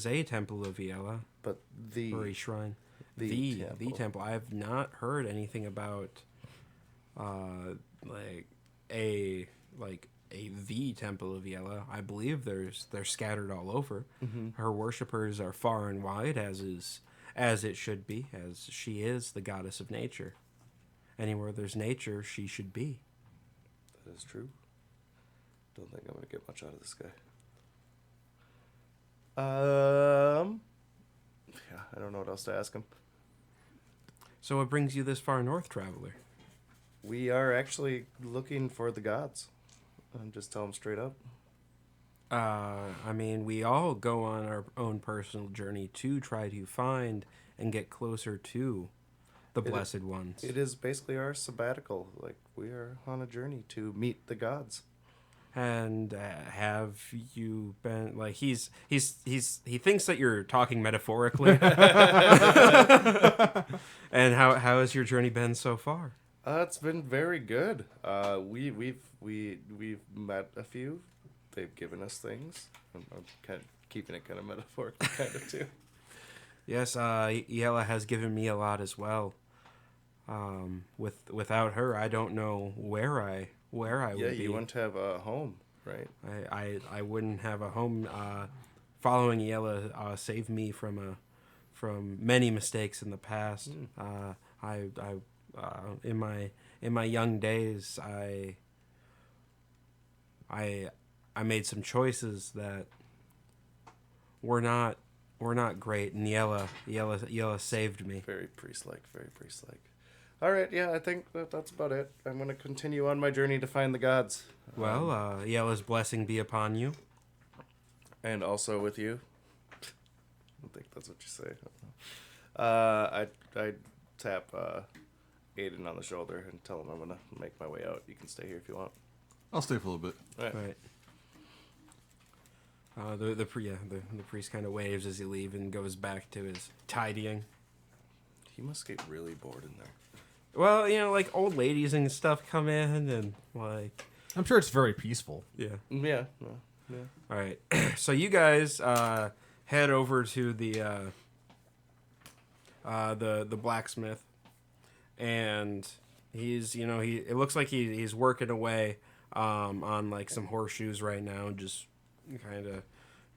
a temple of Iella, but the or a shrine. the The temple. temple. I have not heard anything about, like the temple of Iella. I believe they're scattered all over. Her worshippers are far and wide, as it should be, as she is the goddess of nature. Anywhere there's nature, she should be. That is true. Don't think I'm gonna get much out of this guy. Yeah, I don't know what else to ask him. So what brings you this far north, traveler? We are actually looking for the gods. Just tell him straight up. We all go on our own personal journey to try to find and get closer to the blessed ones. It is basically our sabbatical. Like, we are on a journey to meet the gods. And have you been like he thinks that you're talking metaphorically. And how has your journey been so far? It's been very good. We've met a few. They've given us things. I'm kind of keeping it kind of metaphorical, kind of too. Yes, Yella has given me a lot as well. Without her, I don't know where I would be. Yeah, you wouldn't have a home, right? I wouldn't have a home. Following Yella saved me from many mistakes in the past. In my young days, I made some choices that were not great, and Yella saved me. Very priest-like, very priest-like. All right, yeah, I think that's about it. I'm going to continue on my journey to find the gods. Well, Yella's blessing be upon you. And also with you. I think that's what you say. I tap Aiden on the shoulder and tell him I'm going to make my way out. You can stay here if you want. I'll stay for a little bit. All right. Right. The priest kind of waves as he leaves and goes back to his tidying. He must get really bored in there. Well, like old ladies and stuff come in and like. I'm sure it's very peaceful. Yeah. Yeah. Yeah. All right. So you guys head over to the blacksmith, and he's it looks like he's working away on like some horseshoes right now, just kind of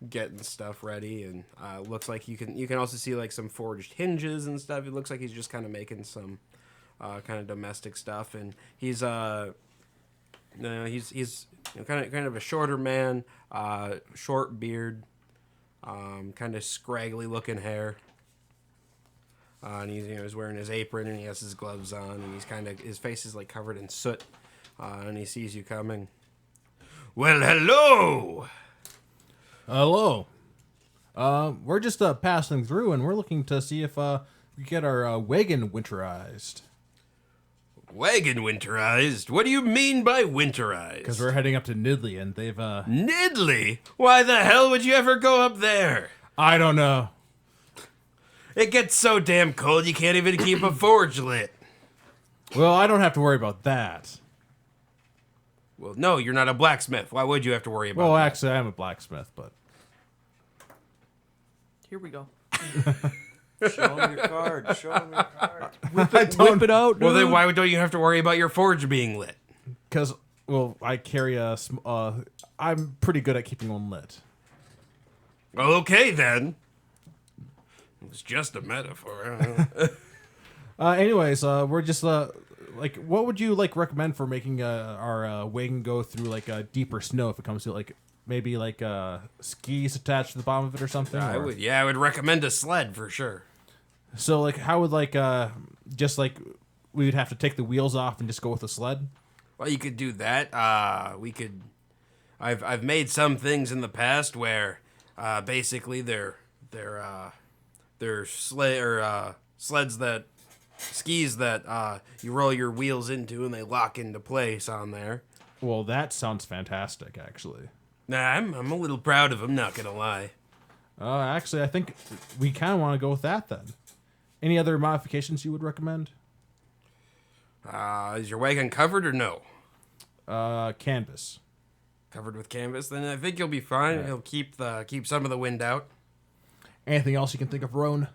getting stuff ready, and looks like you can also see like some forged hinges and stuff. It looks like he's just kind of making some kind of domestic stuff, and he's kind of a shorter man, short beard, kind of scraggly looking hair. And he's wearing his apron, and he has his gloves on, and his face is like covered in soot, and he sees you coming. Well, hello. Hello. We're just passing through, and we're looking to see if we get our wagon winterized. Wagon winterized? What do you mean by winterized? Because we're heading up to Nidley, and they've Nidley? Why the hell would you ever go up there? I don't know. It gets so damn cold you can't even keep a forge lit. Well, I don't have to worry about that. Well, no, you're not a blacksmith. Why would you have to worry about Well, that? actually, I'm a blacksmith, but Here we go. Show him your card. Show him your card. Whip it out, dude. Well, then why don't you have to worry about your forge being lit? because I carry I'm pretty good at keeping one lit. Okay, then. It was just a metaphor. I don't know. Anyways, we're just like, what would you like recommend for making our wagon go through like deeper snow if it comes to like maybe like skis attached to the bottom of it or something? I or- would recommend a sled for sure. So like, how would like just like we would have to take the wheels off and just go with a sled? Well, you could do that. We could. I've made some things in the past where basically they're sleds that skis that you roll your wheels into and they lock into place on there. Well, that sounds fantastic, actually. Nah, I'm a little proud of them. Not gonna lie. Actually, I think we kind of want to go with that then. Any other modifications you would recommend? Is your wagon covered or no? Canvas. Covered with canvas, then I think you'll be fine. Yeah. It'll keep some of the wind out. Anything else you can think of, Roan?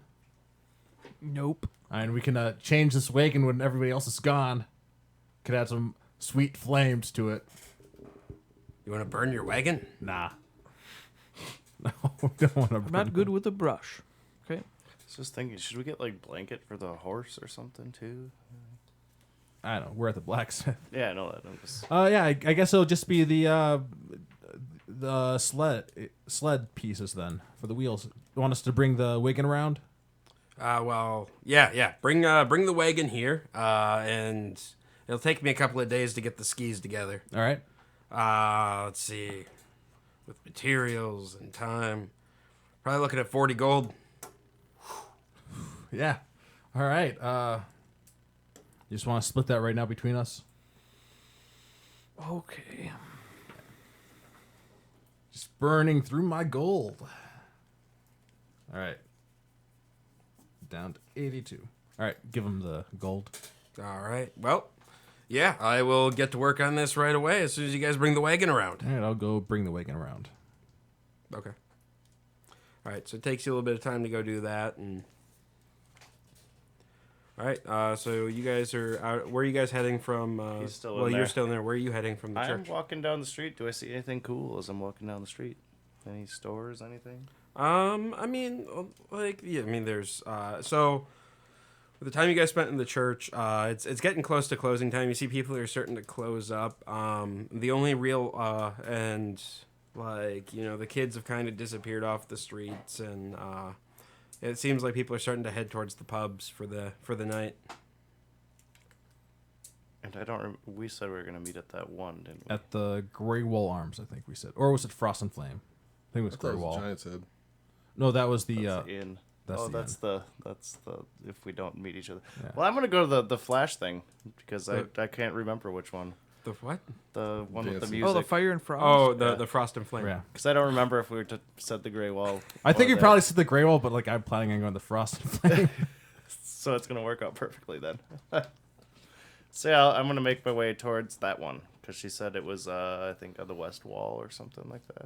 Nope. And we can change this wagon when everybody else is gone. Could add some sweet flames to it. You want to burn your wagon? Nah. No, we don't want to. I'm not good with a brush. Okay. I was just thinking, should we get like blanket for the horse or something too? I don't know. We're at the blacksmith. Yeah, I know that. I'm just... Yeah, I guess it'll just be the sled pieces then for the wheels. You want us to bring the wagon around? Well, yeah. Bring the wagon here, and it'll take me a couple of days to get the skis together. All right. Let's see, with materials and time, probably looking at 40 gold. Yeah. All right. You just want to split that right now between us? Okay. Just burning through my gold. All right. Down to 82. All right. Give him the gold. All right. Well, yeah, I will get to work on this right away as soon as you guys bring the wagon around. All right. I'll go bring the wagon around. Okay. All right. So it takes you a little bit of time to go do that, and all right. So you guys are out. Where are you guys heading from? He's still well, in you're there. still in there. Where are you heading from the I'm church? walking down the street. Do I see anything cool as I'm walking down the street? Any stores, anything? I mean, like, yeah, I mean, there's, so, with the time you guys spent in the church, it's getting close to closing time. You see people are starting to close up. The only real, and, like, the kids have kind of disappeared off the streets, and, it seems like people are starting to head towards the pubs for the night. And I don't. We said we were gonna meet at that one, didn't we? At the Grey Wall Arms, I think we said. Or was it Frost and Flame? I think it was I thought Grey it was Wall. a Giant's Head. No, that was the... That's the inn. that's Oh, the that's the if we don't meet each other. Yeah. Well, I'm gonna go to the Flash thing because The- I can't remember which one. The what? The one with the Dancing. Oh, the music. fire and frost. Oh, Yeah. the Frost and Flame. yeah. Because I don't remember if we were to set the Grey Wall. I think or we the- probably said the Grey Wall, but like I'm planning on going to Frost and Flame. So it's gonna work out perfectly then. So yeah, I'm gonna make my way towards that one Because she said it was, I think, on the west wall or something like that.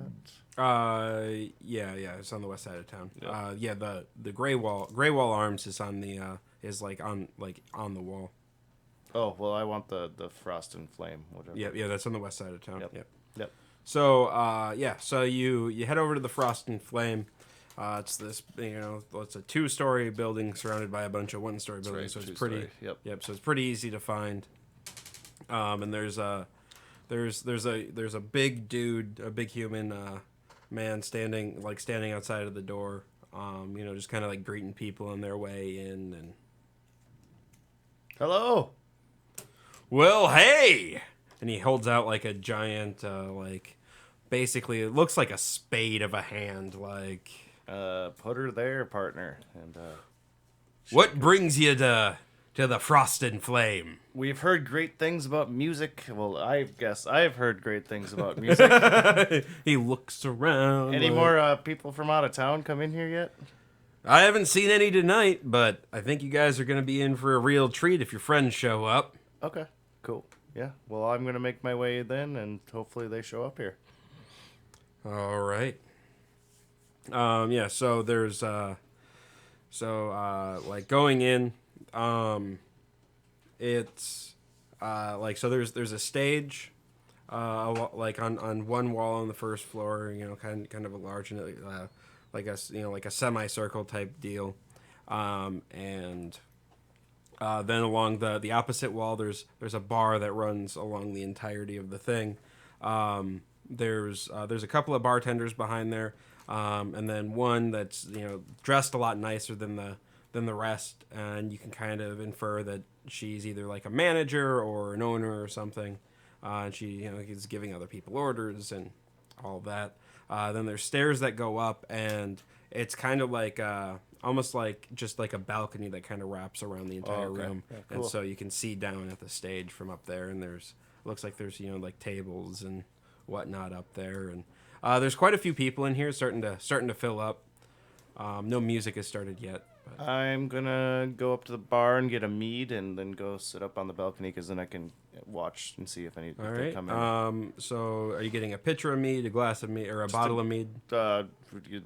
Yeah, it's on the west side of town. Yeah. The Gray Wall Arms is on the is on the wall. Oh, well, I want the Frost and Flame, whatever. Yeah, that's on the west side of town. Yep. Yep. So, so you head over to the Frost and Flame. It's this, it's a 2-story building surrounded by a bunch of 1-story buildings, right, so it's 2-story, pretty. yep. So it's pretty easy to find. And there's a big dude, a big human man standing outside of the door. Just kind of like greeting people on their way in. And Hello. well, hey! And he holds out like a giant, basically it looks like a spade of a hand. Like, Put her there, partner. And what brings you to the Frost and Flame? we've heard great things about music. Well, I guess I've heard great things about music. He looks around. Any like, more people from out of town come in here yet? I haven't seen any tonight, but I think you guys are going to be in for a real treat if your friends show up. Okay, cool. Yeah, well, I'm going to make my way then, and hopefully they show up here. All right. So there's going in, it's so there's a stage on one wall on the first floor, kind of a large like a semicircle type deal, and then along the opposite wall there's a bar that runs along the entirety of the thing. There's a couple of bartenders behind there, and then one that's dressed a lot nicer than the rest, and you can kind of infer that she's either like a manager or an owner or something, and she is giving other people orders and all that. Then there's stairs that go up, and it's kind of like almost like just like a balcony that kind of wraps around the entire room, Yeah, and cool. so you can see down at the stage from up there, and looks like there's like tables and whatnot up there, and there's quite a few people in here starting to fill up. No music has started yet. But. I'm going to go up to the bar and get a mead and then go sit up on the balcony because then I can watch and see if All they right. come in. So are you getting a pitcher of mead, a glass of mead, or a bottle of mead? It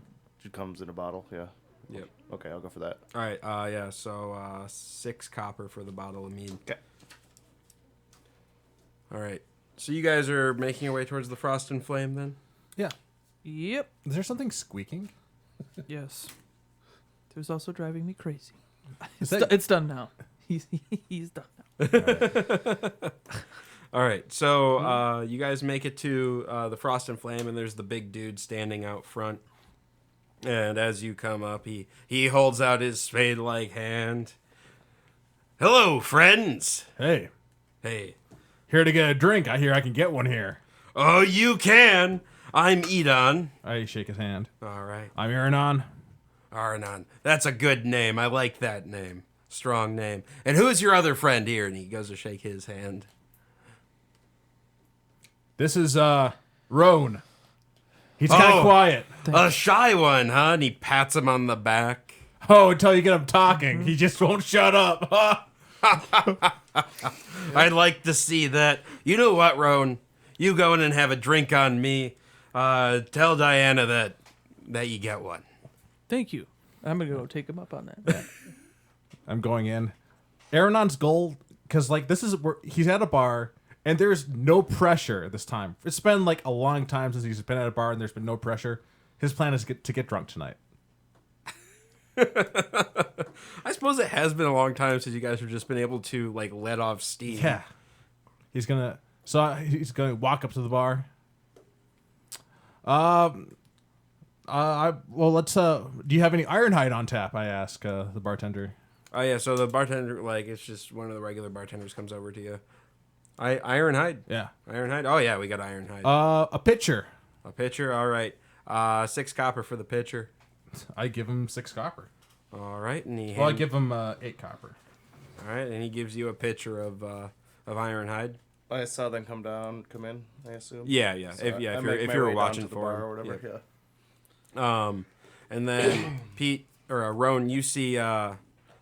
comes in a bottle, yeah. Yep. Okay, I'll go for that. All right. So 6 copper for the bottle of mead. Okay. All right. So you guys are making your way towards the Frost and Flame then? Yeah. Yep. Is there something squeaking? Yes. It was also driving me crazy. Is It's done now. He's done now. All right. So you guys make it to the Frost and Flame, and there's the big dude standing out front. And as you come up, he holds out his spade-like hand. Hello, friends. Hey, Hey. here to get a drink. I hear I can get one here. Oh, you can. I'm Edon. I shake his hand. All right. I'm Aranon. Arnon. That's a good name. I like that name. Strong name. And who's your other friend here? And he goes to shake his hand. This is Roan. He's kind of quiet. A shy one, huh? And he pats him on the back. Oh, until you get him talking, he just won't shut up. I'd like to see that. You know what, Roan? You go in and have a drink on me. Tell Diana that you get one. Thank you. I'm gonna go take him up on that. I'm going in. Aronon's goal, because this is where he's at a bar, and there's no pressure this time. It's been a long time since he's been at a bar, and there's been no pressure. His plan is to get drunk tonight. I suppose it has been a long time since you guys have just been able to let off steam. Yeah. He's gonna walk up to the bar. Let's do you have any Ironhide on tap? I ask the bartender. Oh yeah, so the bartender, it's just one of the regular bartenders comes over to you. Ironhide? Yeah. Ironhide? Oh yeah, we got Ironhide. A pitcher. A pitcher? All right. 6 copper for the pitcher. I give him 6 copper. All right, and I give him 8 copper. All right, and he gives you a pitcher of Ironhide. I saw them come in, I assume. Yeah. So if I you make my were way down watching to the for bar him. or whatever, Yeah. yeah. And then Pete or Roan, you see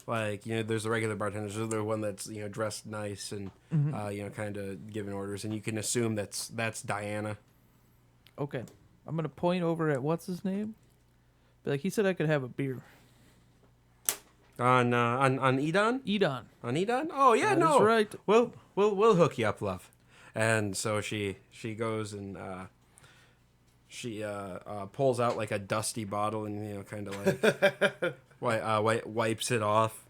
like, there's the regular bartenders. There's the one that's dressed nice and kind of giving orders, and you can assume that's Diana. Okay. I'm gonna point over at what's his name. Be like, he said I could have a beer. On Edon? Edon. On Edon? Oh yeah, That no. is right. We'll hook you up, love. And so she goes and she pulls out like a dusty bottle and kind of like wipes it off.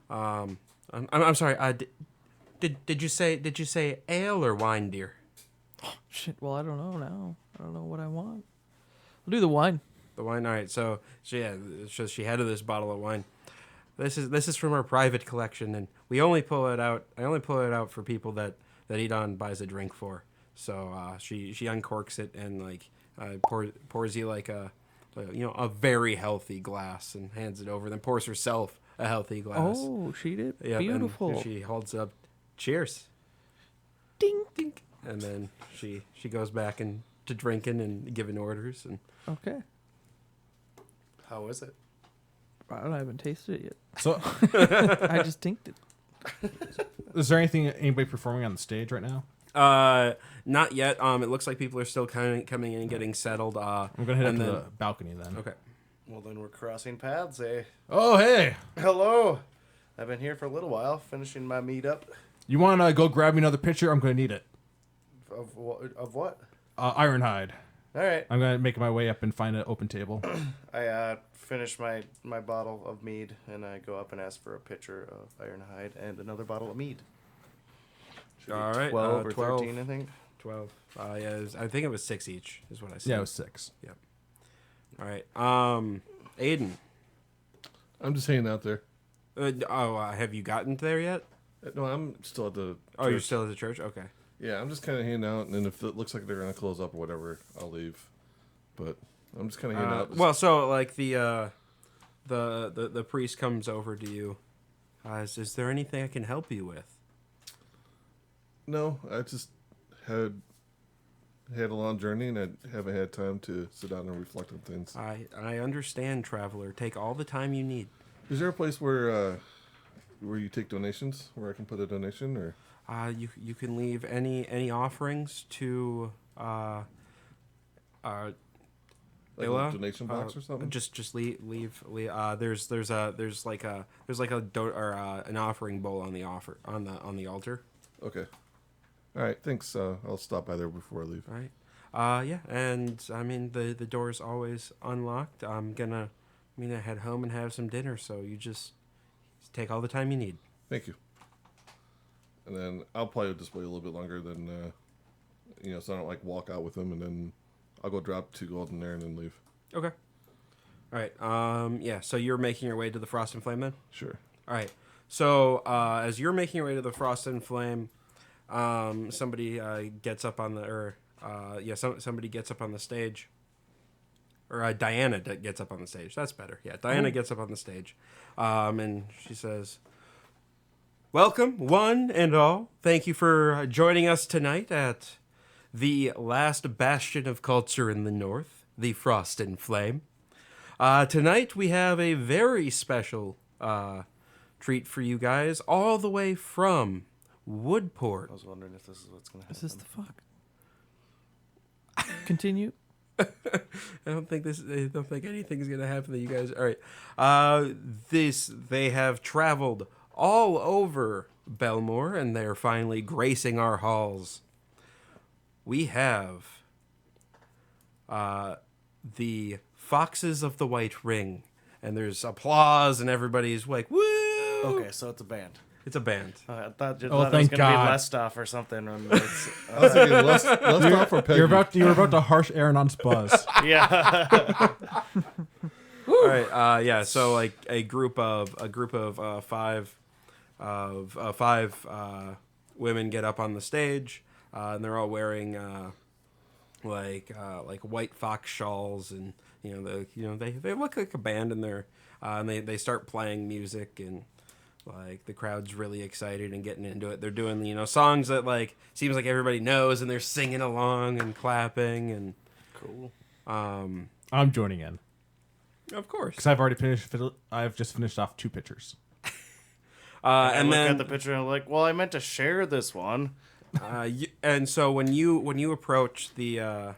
I'm sorry. Did you say ale or wine, dear? Shit. Well, I don't know now. I don't know what I want. I'll do the wine. The wine. All right. So she had this bottle of wine. This is from our private collection, and we only pull it out. I only pull it out for people that Edon buys a drink for. So she uncorks it and like pours you like a very healthy glass and hands it over. Then pours herself a healthy glass. Oh, she did. Yep, Beautiful. And she holds up. Cheers. Ding. Ding. And then she goes back and to drinking and giving orders and. Okay. How is it? I haven't tasted it yet. So, I just tinked it. is there anybody performing on the stage right now? Not yet. It looks like people are still coming in and getting settled. I'm gonna head up to the balcony then. Okay. Well, then we're crossing paths, eh? Oh, hey! Hello. I've been here for a little while, finishing my meetup. You want to go grab me another pitcher? I'm gonna need it. Of what? Ironhide. All right. I'm gonna make my way up and find an open table. I finish my bottle of mead, and I go up and ask for a pitcher of Ironhide and another bottle of mead. Should be All right. 12 or 12. 13, I think. 12. I think it was 6 each, is what I said. Yeah, it was 6. Yep. All right. Aiden. I'm just hanging out there. Have you gotten there yet? No, I'm still at the. Oh, you're church. still at the church? Okay. Yeah, I'm just kind of hanging out, and then if it looks like they're gonna close up or whatever, I'll leave. But I'm just kind of hanging out. Well, so like the priest comes over to you. Is there anything I can help you with? No, I just had a long journey, and I haven't had time to sit down and reflect on things. I understand, traveler. Take all the time you need. Is there a place where you take donations, where I can put a donation, or? You can leave any offerings to Like Illa? a donation box or something? Just leave. There's like an offering bowl on the altar. Okay. All right, thanks. I'll stop by there before I leave. All right. Yeah, and I mean the door's always unlocked. I'm gonna head home and have some dinner. So you just take all the time you need. Thank you. And then I'll probably just wait a little bit longer than, so I don't like walk out with them, and then I'll go drop 2 gold in there and then leave. Okay. All right. Yeah. So you're making your way to the Frost and Flame then? Sure. All right. So as you're making your way to the Frost and Flame, somebody gets up on somebody gets up on the stage. Or Diana gets up on the stage. That's better. Yeah, Diana gets up on the stage, and she says, "Welcome, one and all. Thank you for joining us tonight at the last bastion of culture in the north, the Frost and Flame. Tonight we have a very special treat for you guys, all the way from Woodport. I was wondering if this is what's going to happen. Is this the fuck? Continue. I don't think anything's gonna happen to you guys. All right. They have traveled all over Belmore, and they're finally gracing our halls. We have the Foxes of the White Ring, and there's applause, and everybody's like, "Woo!" Okay, so it's a band. It's a band. I thought it Oh, was thank going to be God. Lestoff or something. I was thinking less off for Peggy. You were about to harsh Aaron on Spuzz. yeah. All right. Yeah. So like a group of five women get up on the stage, and they're all wearing like white fox shawls, and they look like a band, and they start playing music, and like the crowd's really excited and getting into it. They're doing songs that like seems like everybody knows, and they're singing along and clapping, and Cool. I'm joining in of course. because I've already finished. I've just finished off 2 pitchers. I and look then at the picture and I'm like, well, I meant to share this one. and so when you approach the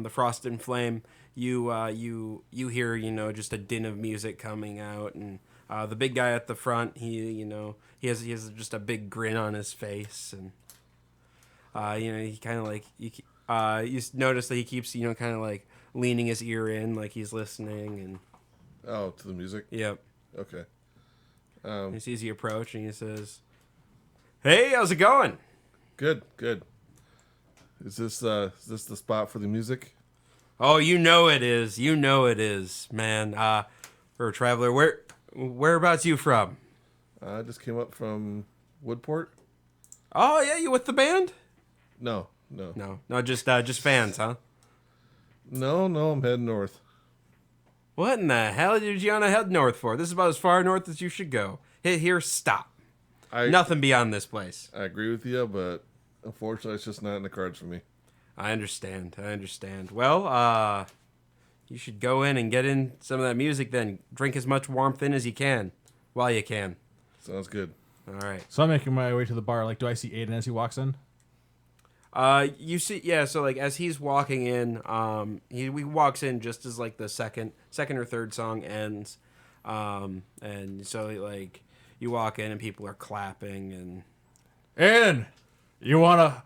Frosted Flame, you hear just a din of music coming out, and the big guy at the front, he has just a big grin on his face, and he kind of like you notice that he keeps kind of like leaning his ear in like he's listening, and Oh, to the music. yep. Okay. He sees you approach and he says, "Hey, how's it going?" Good. Good. Is this the spot for the music? Oh, it is. It is, man. For a traveler, whereabouts you from? I just came up from Woodport. Oh yeah, you with the band? No. No, just fans, huh? No, I'm heading north. What in the hell did you want to head north for? This is about as far north as you should go. Here, stop. Nothing beyond this place. I agree with you, but unfortunately, it's just not in the cards for me. I understand. Well, you should go in and get in some of that music then. Drink as much warmth in as you can while you can. Sounds good. All right. So I'm making my way to the bar. Like, do I see Aiden as he walks in? You see, yeah. So like as he's walking in, he walks in just as like the second or third song ends, and so like you walk in and people are clapping and. Aiden, you wanna?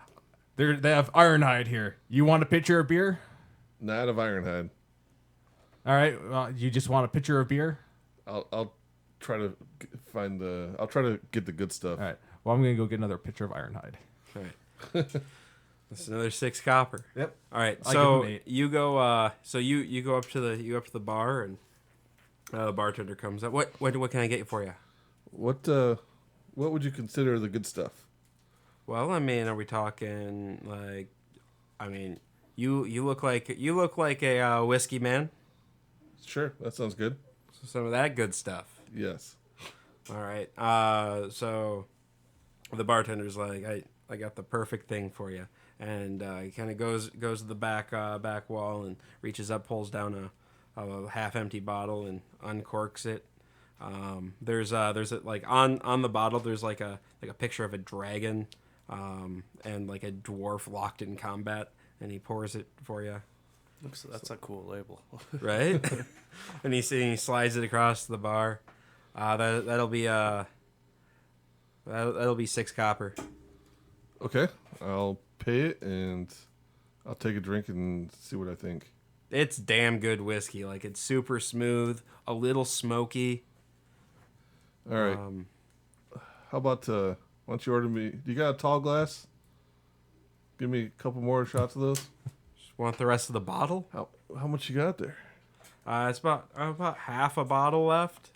They have Ironhide here. You want a pitcher of beer? Not of Ironhide. All right. You just want a pitcher of beer? I'll try to find the. I'll try to get the good stuff. All right. Well, I'm gonna go get another pitcher of Ironhide. All right. That's another 6 copper. Yep. All right. I'll So give him 8. you go. So you go up to the bar and the bartender comes up. What can I get for you? What would you consider the good stuff? Well, I mean, are we talking like? I mean, you look like a whiskey man. Sure, that sounds good. So some of that good stuff. Yes. All right. So the bartender's like, I got the perfect thing for you, and he kind of goes to the back wall and reaches up, pulls down a half empty bottle and uncorks it. There's like on the bottle there's like a picture of a dragon, and like a dwarf locked in combat, and he pours it for you. That's a cool label. Right? And he slides it across the bar. That'll be 6 copper. Okay, I'll pay it and I'll take a drink and see what I think. It's damn good whiskey. Like it's super smooth, a little smoky. All right. How about why don't you order me? Do you got a tall glass? Give me a couple more shots of those. Just want the rest of the bottle? How much you got there? It's about half a bottle left.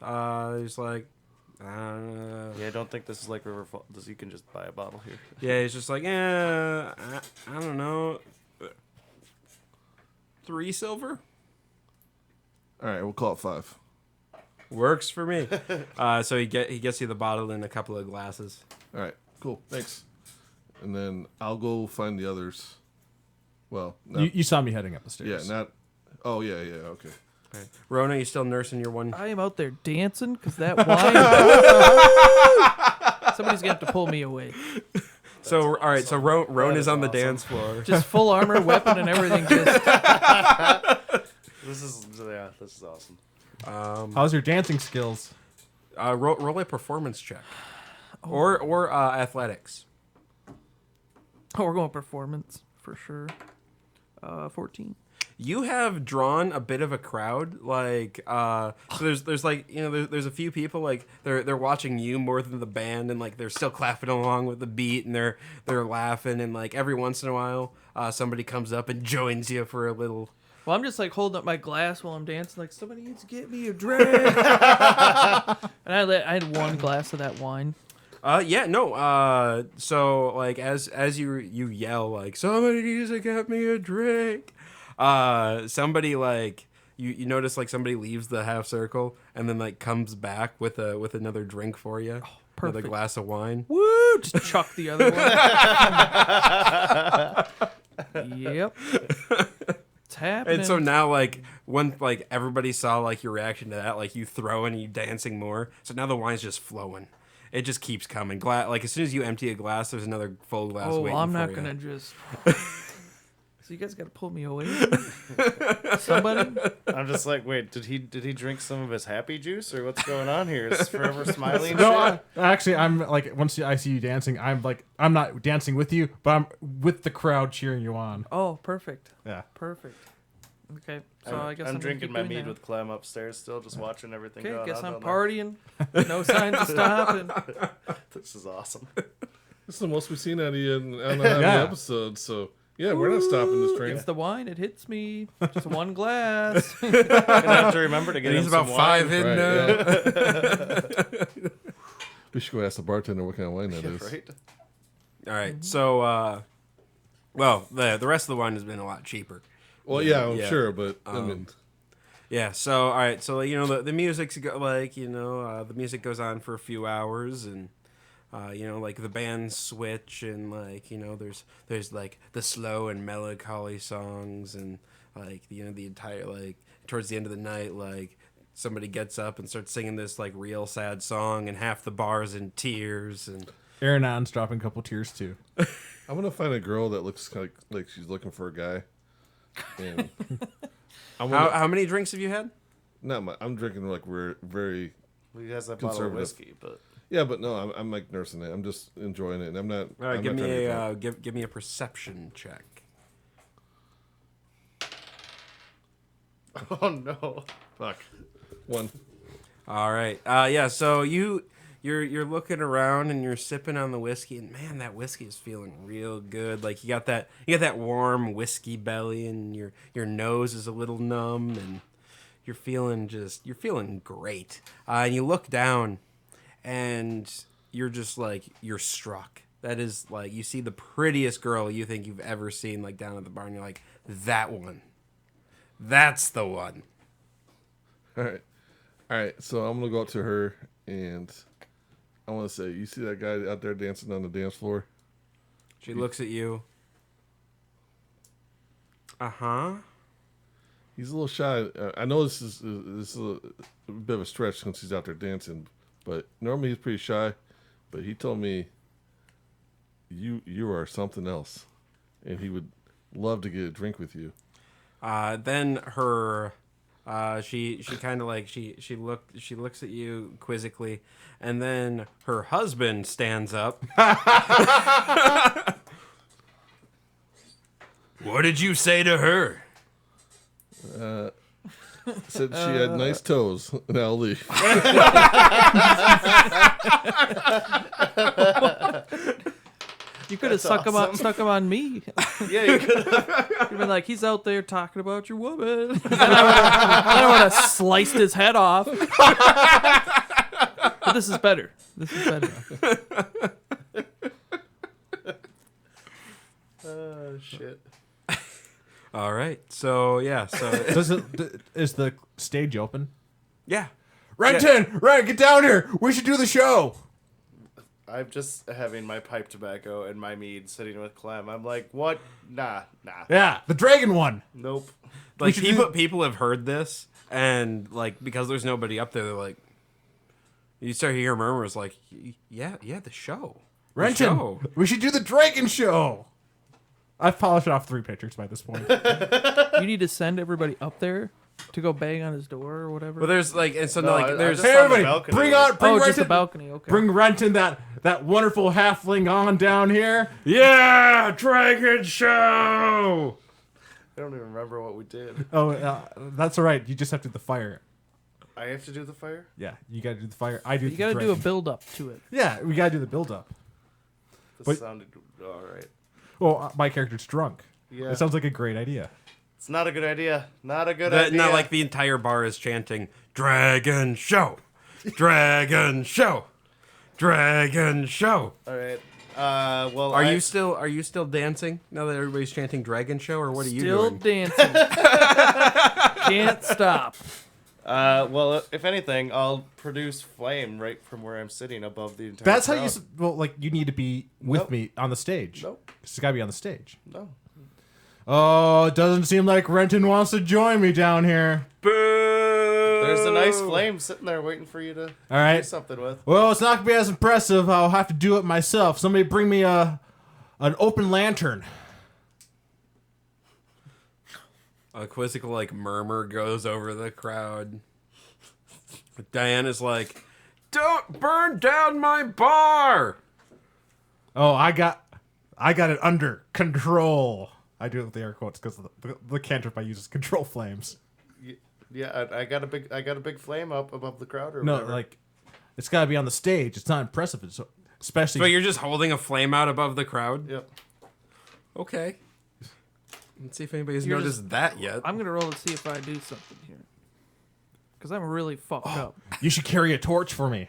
He's like, I don't know. Yeah, I don't think this is like River Falls. You can just buy a bottle here. Yeah, he's just like, I don't know. 3 silver? All right, we'll call it 5. Works for me. So he gets you the bottle and a couple of glasses. All right, cool. Thanks. And then I'll go find the others. Well, You saw me heading up the stairs. yeah, not. Oh yeah, okay. Okay. Rona, you still nursing your one? I am out there dancing because that wine. Somebody's gonna have to pull me away. So all right, so Rona's on the awesome. dance floor. Just full armor, weapon, and everything. Just This is awesome. How's your dancing skills? Roll a performance check, or athletics. oh, we're going performance for sure. 14. You have drawn a bit of a crowd, like so there's like there's a few people like they're watching you more than the band, and like they're still clapping along with the beat, and they're laughing, and like every once in a while somebody comes up and joins you for a little. Well, I'm just like holding up my glass while I'm dancing, like somebody needs to get me a drink. And I had one glass of that wine. So like as you yell like somebody needs to get me a drink, somebody like you notice like somebody leaves the half circle and then like comes back with another drink for you. Another perfect. glass of wine. Woo! Just chuck the other one. Yep. It's happening. And so now like when like everybody saw like your reaction to that, like you throwing and you dancing more, so now the wine's just flowing. it just keeps coming. Like as soon as you empty a glass, there's another full glass. Oh, waiting I'm for not you. gonna just. So you guys got to pull me away. Somebody. I'm just like, wait, did he drink some of his happy juice or what's going on here? Is Forever Smiling? No, shit? actually, I'm like once I see you dancing, I'm like I'm not dancing with you, but I'm with the crowd cheering you on. Oh, perfect. Yeah. Perfect. Okay, so I guess I'm gonna drinking keep my doing mead that. with Clem upstairs still, just watching everything Okay, go guess on. I'm down there. partying. No signs of stopping. This is awesome. This is the most we've seen out of you in I don't know how many Yeah. episodes. So yeah, we're not stopping this train. It's the wine. It hits me. Just one glass. I'm gonna have to remember to get He's him about some 5 wine. hidden. Right, we should go ask the bartender what kind of wine that is. Right? All right, so well, the rest of the wine has been a lot cheaper. Well, yeah, I'm Yeah. sure, but I mean, Yeah, so all right, so you know the music's the music goes on for a few hours, and like the bands switch, and like there's like the slow and melancholy songs, and like the entire like towards the end of the night, like somebody gets up and starts singing this like real sad song, and half the bar's in tears, and Aaronon's dropping a couple tears too. I'm gonna find a girl that looks kind of like she's looking for a guy. And how many drinks have you had? not my, I'm drinking like we're very Well, he has that bottle of Conservative. whiskey, but yeah, but no, I'm like nursing it. I'm just enjoying it, and I'm not. All right, I'm give not me trying to be give me a perception check. oh no. fuck. One. All right. Yeah. So you're looking around and you're sipping on the whiskey, and man, that whiskey is feeling real good. Like you got that warm whiskey belly, and your nose is a little numb, and you're feeling great. And you look down, and you're just like you're struck. That is like you see the prettiest girl you think you've ever seen, like down at the bar, and you're like, that one. That's the one. All right. So I'm gonna go up to her, and I want to say, you see that guy out there dancing on the dance floor? She looks at you. Uh-huh. He's a little shy. I know this is a bit of a stretch since he's out there dancing, but normally he's pretty shy. But he told me you are something else, and he would love to get a drink with you. Then her, she kind of like she looks at you quizzically, and then her husband stands up. What did you say to her? Said she had nice toes, and I'll leave. You could have stuck him on me. Yeah, you could have. You've been like, he's out there talking about your woman. I would have sliced his head off. But this is better. This is better. Oh shit. All right. So yeah. So Is the stage open? yeah. Renton, Ren, get down here. We should do the show. I'm just having my pipe tobacco and my mead sitting with Clem. I'm like, what? Nah. Yeah, the dragon one. Nope. Like should do- people have heard this, and like because there's nobody up there, they're like, you start hearing murmurs like, yeah, the show. The Renton, show. we should do the dragon show. I've polished off 3 pictures by this point. You need to send everybody up there to go bang on his door or whatever. Well, there's like, and so No, like I there's just Hey on the everybody, balcony. bring just Renton, a balcony. Okay. bring Renton that wonderful halfling on down here. yeah, dragon show. I don't even remember what we did. Oh, that's all right. You just have to do the fire. I have to do the fire? Yeah, you got to do the fire. I do. You got to do a build up to it. Yeah, we got to do the build up. This But- sounded alright. Well, my character's drunk. Yeah. It sounds like a great idea. It's not a good idea. Not a good idea. Not like the entire bar is chanting dragon show, dragon show, dragon show. Alright. Well, Are you still dancing now that everybody's chanting dragon show, or what are you Still doing? dancing. Can't stop. Well, if anything, I'll produce flame right from where I'm sitting above the entire That's how you. crowd. Well, like you need to be with Nope. me on the stage. Nope. It's got to be on the stage. No. Oh, it doesn't seem like Renton wants to join me down here. Boo! There's a nice flame sitting there waiting for you to All right. do something with. Well, it's not gonna be as impressive. I'll have to do it myself. Somebody bring me an open lantern. A quizzical like murmur goes over the crowd. Diana's like, "Don't burn down my bar!" Oh, I got it under control. I do it with the air quotes because the cantrip I use is control flames. Yeah, I got a big flame up above the crowd. Or No, whatever. like it's got to be on the stage. It's not impressive, especially. So you're just holding a flame out above the crowd? Yep. Okay. Let's see if anybody's You're noticed that yet. I'm gonna roll to see if I do something here. Because I'm really fucked up. You should carry a torch for me.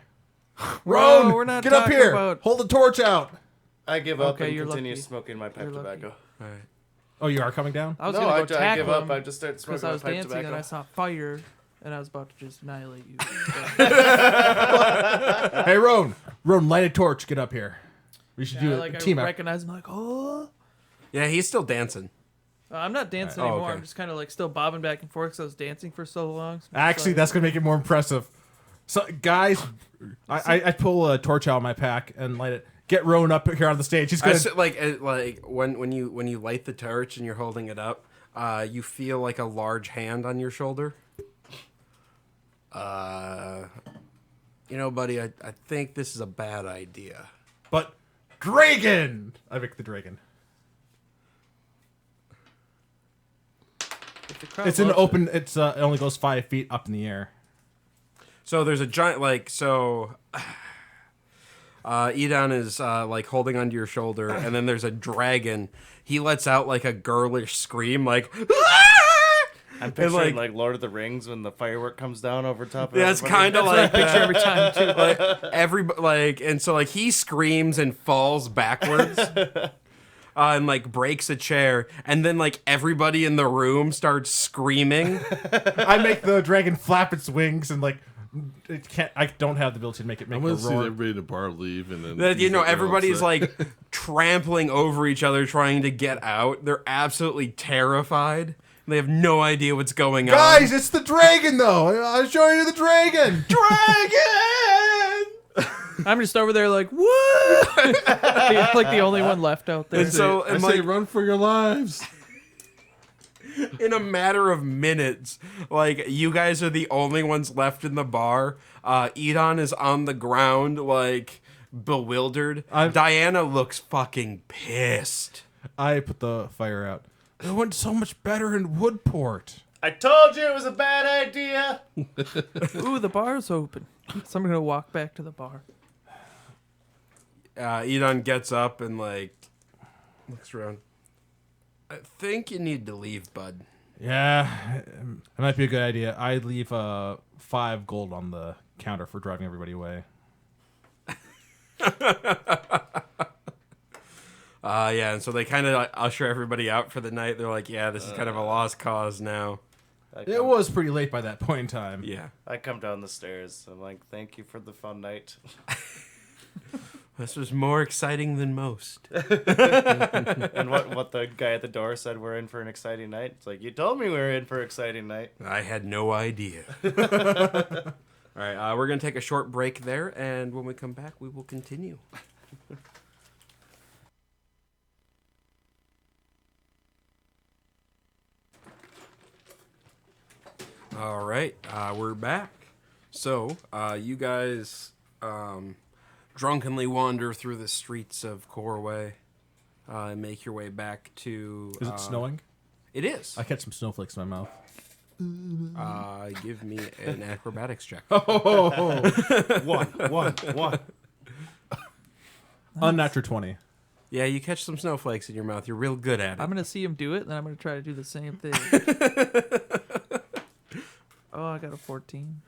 No, Roan, we're not get up talking here. about- Hold the torch out. I give up Okay, and you're continue lucky. smoking my pipe You're lucky. tobacco. All right. Oh, you are coming down. I was No, gonna I go tackle give up. him I just started because smoking I my was pipe dancing tobacco. and I saw fire and I was about to just annihilate you. Hey, Roan, light a torch. Get up here. We should do Yeah, a like team I up. recognize him like, oh. Yeah, he's still dancing. I'm not dancing Oh, anymore. okay. I'm just kind of like still bobbing back and forth because I was dancing for so long. Actually, So- that's gonna make it more impressive. So, guys, I pull a torch out of my pack and light it. Get Roan up here on the stage. He's I gonna. s- like when you light the torch and you're holding it up, you feel like a large hand on your shoulder. Buddy, I think this is a bad idea. But dragon. I make the dragon. if the crowd It's an loves open. It only goes 5 feet up in the air. So there's a giant Edon is like holding onto your shoulder, and then there's a dragon. He lets out like a girlish scream, like. I'm picturing like- like Lord of the Rings when the firework comes down over top of That's everybody. kind of like Picture every time too. and so like he screams and falls backwards. And like breaks a chair, and then like everybody in the room starts screaming. I make the dragon flap its wings and like it can't. I don't have the ability to make it make I'm a gonna see roar. everybody in the bar leave, and then That he's like, everybody's all like set. trampling over each other trying to get out. They're absolutely terrified. They have no idea what's going on. Guys, it's the dragon though. I'll show you the dragon. Dragon. I'm just over there like, what? You're like the only one left out there. And so I and say, like run for your lives. in a matter of minutes, like you guys are the only ones left in the bar. Edon is on the ground, like bewildered. Diana looks fucking pissed. I put the fire out. It went so much better in Woodport. I told you it was a bad idea. Ooh, the bar's open. So I'm gonna walk back to the bar. Edon gets up and like looks around. I think you need to leave, bud. Yeah, it might be a good idea. I leave 5 gold on the counter for driving everybody away. Yeah, and so they kind of like, usher everybody out for the night. They're like, yeah, this is kind of a lost cause now. It was pretty late by that point in time. Yeah. I come down the stairs. I'm like, thank you for the fun night. This was more exciting than most. And what the guy at the door said, we're in for an exciting night. It's like, you told me we were in for an exciting night. I had no idea. All right, we're going to take a short break there, and when we come back, we will continue. All right, we're back. So, you guys drunkenly wander through the streets of Corway and make your way back to... Is it snowing? It is. I catch some snowflakes in my mouth. Give me an acrobatics check. One. Unnatural 20. Yeah, you catch some snowflakes in your mouth. You're real good at it. I'm gonna see him do it, and then I'm gonna try to do the same thing. Oh, I got a 14.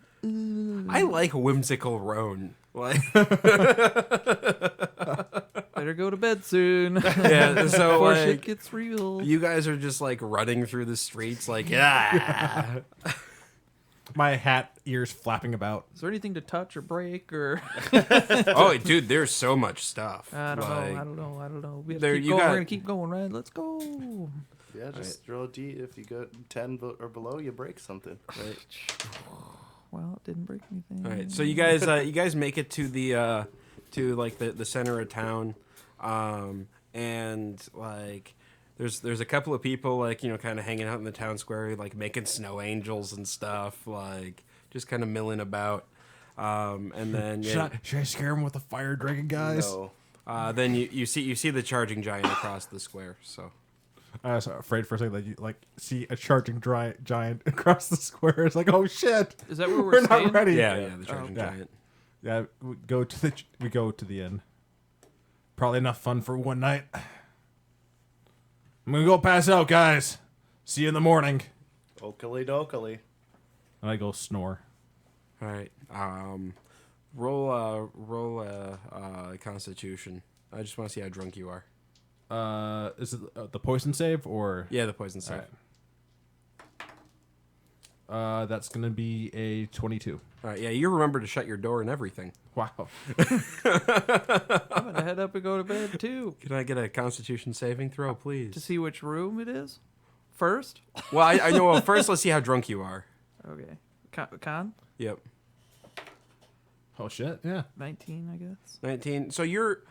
I like whimsical Roan. Like, Better go to bed soon. yeah, so Before like, shit gets real. you guys are just like running through the streets, like ah. My hat ears flapping about. Is there anything to touch or break or? Oh, dude, there's so much stuff. I don't Like, know. I don't know. We have There, to keep you going. got- We're gonna keep going, right? Let's go. Yeah, just roll a D. If you go 10 or below, you break something. Right. Well, it didn't break anything. All right, so you guys make it to the to like the center of town, and like there's a couple of people like kind of hanging out in the town square, like making snow angels and stuff, like just kind of milling about, and then Should I scare him with the fire dragon, guys? No. then you see the charging giant across the square. So I was afraid for a second that you like see a charging giant across the square. It's like, oh shit, Is that where we're we're staying? not ready. yeah, the charging yeah. giant. Yeah, we go to the inn. Probably enough fun for one night. I'm gonna go pass out, guys. See you in the morning. Oakley dokily. And I go snore. All right, roll a Constitution. I just want to see how drunk you are. Is it the poison save or? Yeah, the poison save. Alright. That's gonna be a 22. All right, yeah, you remember to shut your door and everything. Wow. I'm gonna head up and go to bed too. Can I get a Constitution saving throw, please? To see which room it is first. Well, I know. Well, first, let's see how drunk you are. Okay. Con Yep, Oh shit. Yeah. 19, I guess. 19. So you're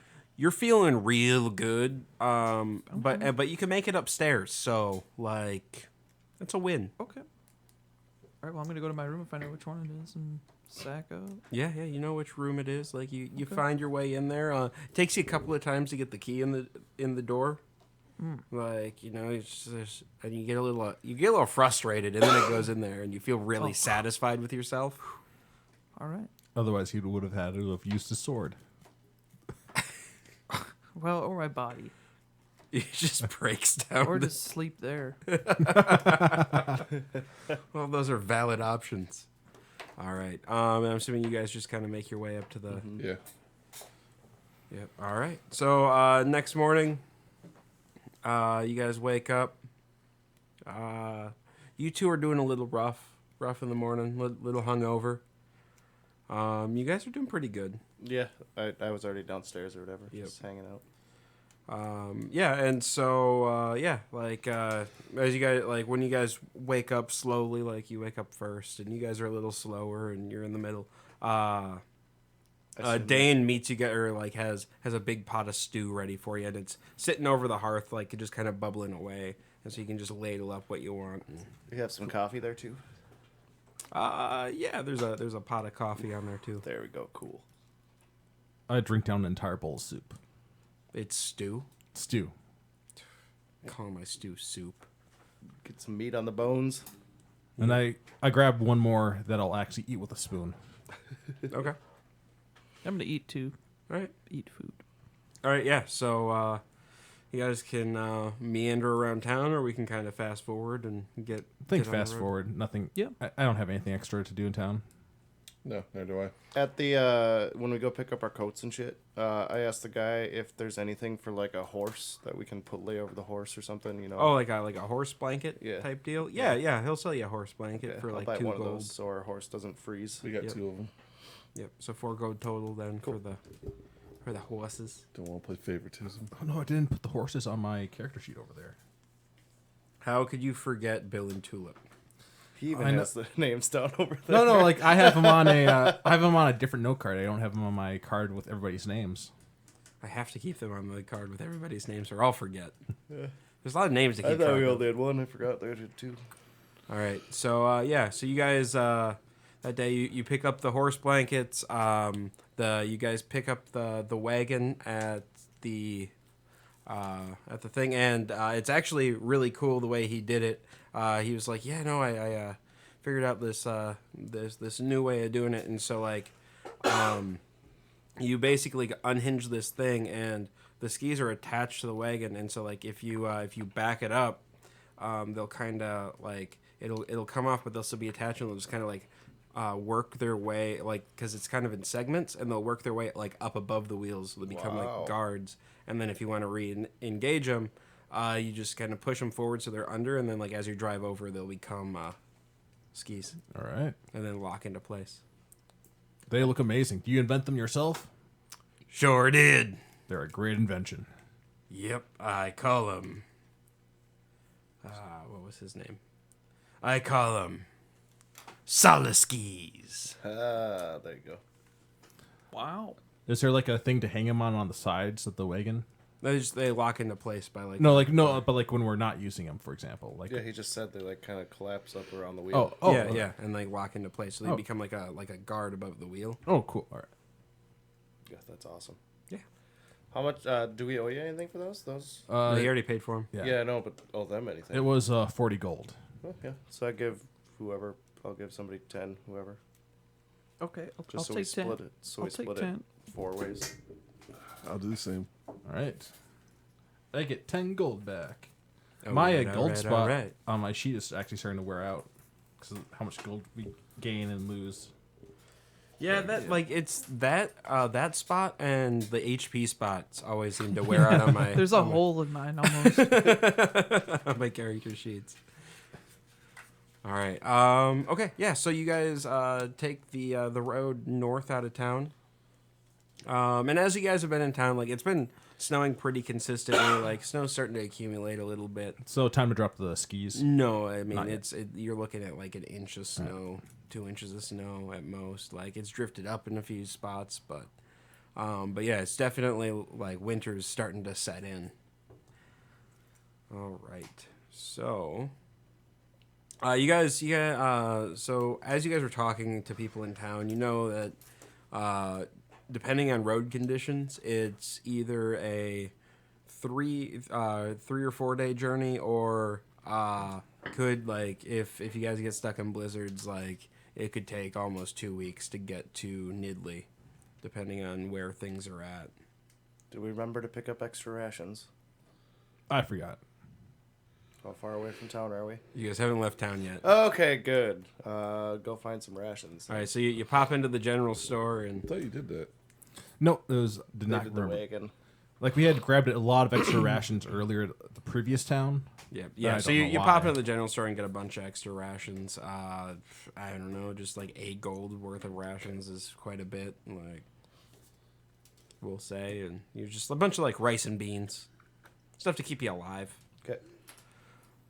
feeling real good. But you can make it upstairs. So like, that's a win. Okay. All right. Well, I'm gonna go to my room and find out which one it is and sack up. Yeah, you know which room it is. Like you Okay. find your way in there. It takes you a couple of times to get the key in the door. Like it's just, and you get a little frustrated, and then it goes in there, and you feel really satisfied with yourself. All right. Otherwise, he would have had to have used his sword. Well, or my body, It just breaks down. or just sleep there. Well, those are valid options. All right. I'm assuming you guys just kind of make your way up to the. Yeah. Yep. All right. So next morning, you guys wake up. You two are doing a little rough in the morning, little hungover. You guys are doing pretty good. Yeah, I was already downstairs or whatever, Yep. just hanging out. Yeah, and so like as you guys when you guys wake up slowly, like you wake up first, and you guys are a little slower, and you're in the middle. Dane meets you guys, or like has a big pot of stew ready for you, and it's sitting over the hearth, like just kind of bubbling away, and so you can just ladle up what you want. You have some coffee there too? Yeah, there's a pot of coffee on there too. There we go. Cool. I drink down an entire bowl of soup. It's stew. Stew. Call my stew soup. Get some meat on the bones. And I grab one more that I'll actually eat with a spoon. Okay. I'm gonna eat too. All right. Eat food. All right, yeah. So you guys can meander around town, or we can kind of fast forward and get. Think get on the fast road. forward. Nothing. Yeah. I don't have anything extra to do in town. No, neither do I. At the when we go pick up our coats and shit, I asked the guy if there's anything for like a horse that we can lay over the horse or something. Oh, like a horse blanket Yeah. type deal. Yeah. He'll sell you a horse blanket Okay, for I'll like buy 2 one gold. of those so our horse doesn't freeze. We got Yep. 2 of them. Yep. So 4 gold total then for the horses. Don't want to play favoritism. Oh no, I didn't put the horses on my character sheet over there. How could you forget Bill and Tulip? He even I know- has the names down over there. No, like I have them on a different note card. I don't have them on my card with everybody's names. I have to keep them on the card with everybody's names, or I'll forget. There's a lot of names to I keep thought track we all of. did one. I forgot there did 2. All right. So so you guys that day you pick up the horse blankets. You guys pick up the wagon at the thing, and it's actually really cool the way he did it. He was like, yeah, no, I figured out this new way of doing it, and so like you basically unhinge this thing, and the skis are attached to the wagon, and so like if you back it up, they'll kind of like it'll come off, but they'll still be attached, and they'll just kind of like work their way, like, because it's kind of in segments, and they'll work their way like up above the wheels, so they become like guards, and then if you want to re-engage them, you just kind of push them forward so they're under, and then like as you drive over, they'll become skis, All right. and then lock into place. They look amazing. Do you invent them yourself? Sure did. They're a great invention. Yep, I call him. What was his name? I call him Salaskis. Ah, there you go. Wow. Is there like a thing to hang him on the sides of the wagon? They lock into place by like But like when we're not using them, for example, like Yeah, he just said they like kind of collapse up around the wheel. yeah, and like lock into place, so they become like a guard above the wheel. Oh, cool. All right. Yeah, that's awesome. Yeah, How much do we owe you anything for those? Those? they already paid for them. Yeah. Yeah, no, but owe them anything. It was 40 gold. Oh, yeah. So I give whoever. I'll give somebody 10. Whoever. Okay, I'll Just so we take 10. split it. So I'll we take split 10. it 4 ways. I'll do the same. All right. I get 10 gold back. All My right, gold all spot right. on my sheet is actually starting to wear out because of how much gold we gain and lose. Yeah, that like it's that spot and the HP spots always seem to wear out on my. There's a on my- hole in mine almost. on my character sheets. All right. Okay. Yeah. So you guys take the road north out of town. And as you guys have been in town, like it's been snowing pretty consistently. Like snow's starting to accumulate a little bit. So time to drop the skis. No, I mean Not yet. you're looking at like an inch of snow, 2 inches of snow at most. Like it's drifted up in a few spots, but yeah, it's definitely like winter's starting to set in. All right, so so as you guys were talking to people in town, you know that depending on road conditions, it's either a 3 or 4 day journey, or could like if you guys get stuck in blizzards, like it could take almost 2 weeks to get to Nidley, depending on where things are at. Do we remember to pick up extra rations? I forgot. How far away from town are we? You guys haven't left town yet. Okay, good. Go find some rations. All right, so you pop into the general store and I thought you did that. No, it was did They not did the remember. wagon. Like we had grabbed a lot of extra rations earlier at the previous town. yeah. I So don't you know pop why. into the general store and get a bunch of extra rations. I don't know, just like 8 gold worth of rations is quite a bit. Like we'll say, and you're just a bunch of like rice and beans, stuff to keep you alive. Okay.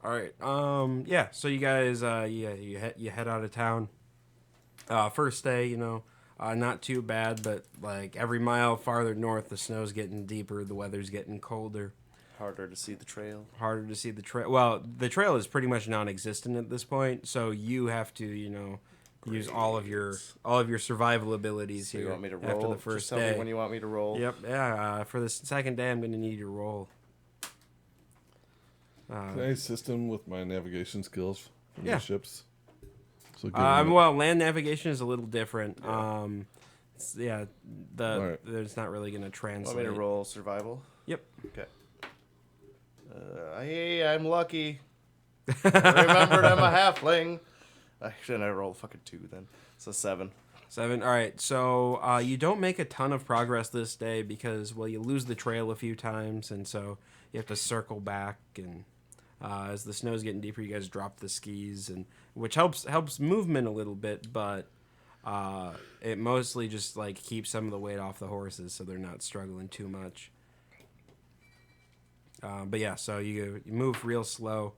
All right. Yeah. So you guys, you head out of town. First day, not too bad, but like every mile farther north, the snow's getting deeper, the weather's getting colder, Harder to see the trail. harder to see the trail. Well, the trail is pretty much non-existent at this point, so you have to, use all of your survival abilities So here you want me to roll? after the Just first tell day. me when you want me to roll. Yep. Yeah. For the second day, I'm gonna need your roll. Can I assist him with my navigation skills from Yeah. the ships? So give him Well, land navigation is a little different. Yeah. Alright. It's not really going to Want translate. me to roll survival? Yep. Okay. Hey, I'm lucky. I remembered I'm a halfling. Actually, I rolled fucking 2 then. So 7. 7. All right. So you don't make a ton of progress this day because, well, you lose the trail a few times, and so you have to circle back. And as the snow's getting deeper, you guys drop the skis, and which helps movement a little bit, but it mostly just like keeps some of the weight off the horses, so they're not struggling too much. But yeah, so you move real slow.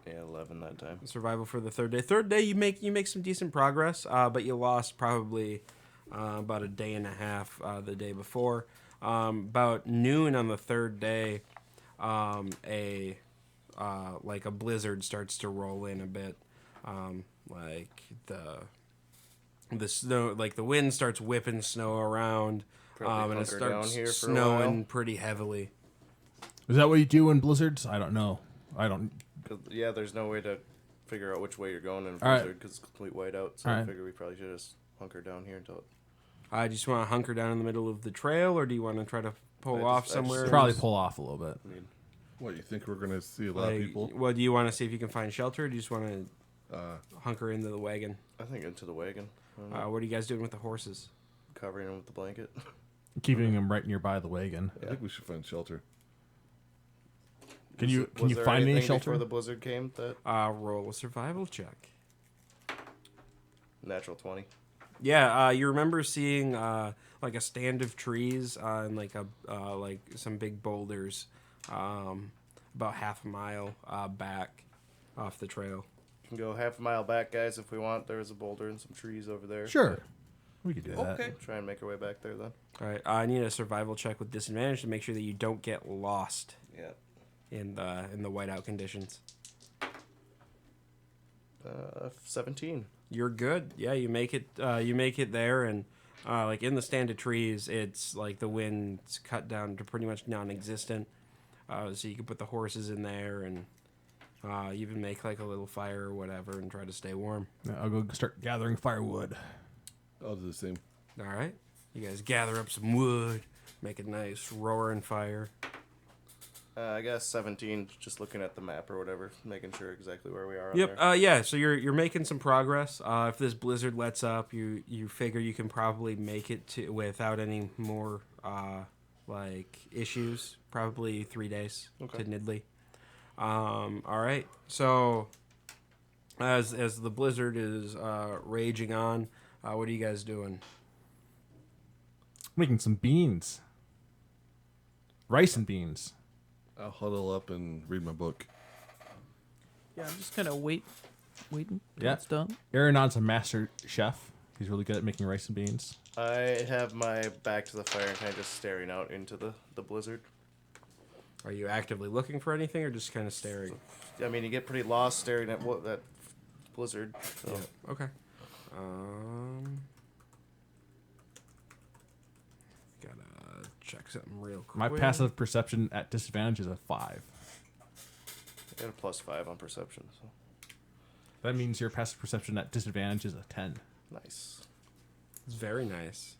Yeah, 11 that time. Survival for the third day. Third day, you make some decent progress, but you lost probably about a day and a half the day before. About noon on the third day, like a blizzard starts to roll in a bit. Like the snow, like the wind starts whipping snow around, Probably and it hunker down starts here for a snowing while. pretty heavily. Is that what you do in blizzards? I don't know. I don't. 'Cause, yeah, there's no way to figure out which way you're going in a All right. blizzard because it's complete whiteout. So All I right. figure we probably should just hunker down here until. Do you just want to hunker down in the middle of the trail, or do you want to try to pull I off just somewhere? Probably pull off a little bit. I mean, What, you think we're going to see a lot of people? Well, do you want to see if you can find shelter, or do you just want to hunker into the wagon? I think into the wagon. I don't know. What are you guys doing with the horses? Covering them with the blanket. Keeping them right nearby the wagon. I think we should find shelter. Can you Was there find any anything shelter? before the blizzard came? That Roll a survival check. natural 20. Yeah, you remember seeing like a stand of trees and like some big boulders, about half a mile back off the trail. can go half a mile back, guys, if we want. There's a boulder and some trees over there. Sure. We could do that. Okay. Try and make our way back there then. All right. I need a survival check with disadvantage to make sure that you don't get lost Yeah. in the whiteout conditions. 17. You're good. Yeah, you make it. You make it there, and like in the stand of trees, it's like the wind's cut down to pretty much non-existent. So you can put the horses in there and even make like a little fire or whatever, and try to stay warm. Yeah, I'll go start gathering firewood. I'll do the same. All right. You guys gather up some wood, make a nice roaring fire. I guess 17, just looking at the map or whatever, making sure exactly where we are. Yep. On there. Yeah. So you're making some progress. If this blizzard lets up, you figure you can probably make it to without any more like issues. Probably 3 days Okay. to Nidley. All right. So as the blizzard is raging on, what are you guys doing? Making some beans. Rice and beans. I'll huddle up and read my book. Yeah, I'm just kind of waiting till Yeah. it's done. Aaronon's a master chef. He's really good at making rice and beans. I have my back to the fire and kind of just staring out into the blizzard. Are you actively looking for anything, or just kind of staring? I mean, you get pretty lost staring at that blizzard. So. Yeah. Okay. Gotta check something real quick. My passive perception at disadvantage is a 5. I got a +5 on perception. So That means your passive perception at disadvantage is a 10. nice. It's very nice.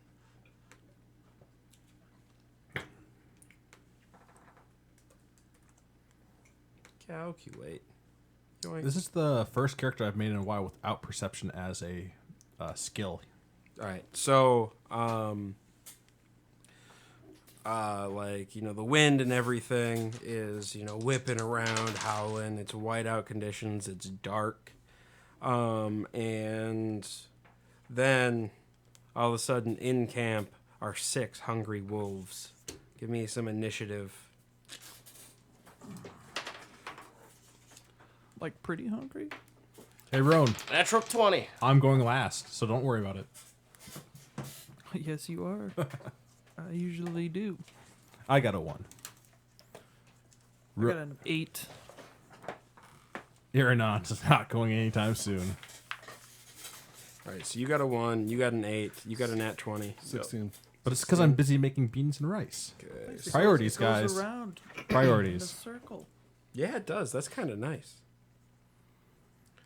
Calculate. Yoink. This is the first character I've made in a while without perception as a skill. All right. So, like, the wind and everything is, whipping around, howling. It's whiteout conditions. It's dark. And then all of a sudden in camp are 6 hungry wolves. Give me some initiative. Like pretty hungry. Hey, Roan, Natural 20. I'm going last, so don't worry about it. Yes, you are. I usually do. I got a 1. I got an 8. Aaronon's not going anytime soon. All right. So you got a 1. You got an 8. You got a nat 20. 16. But it's because I'm busy making beans and rice. Good. Priorities, It goes guys. around in a Priorities. circle. Yeah, it does. That's kind of nice.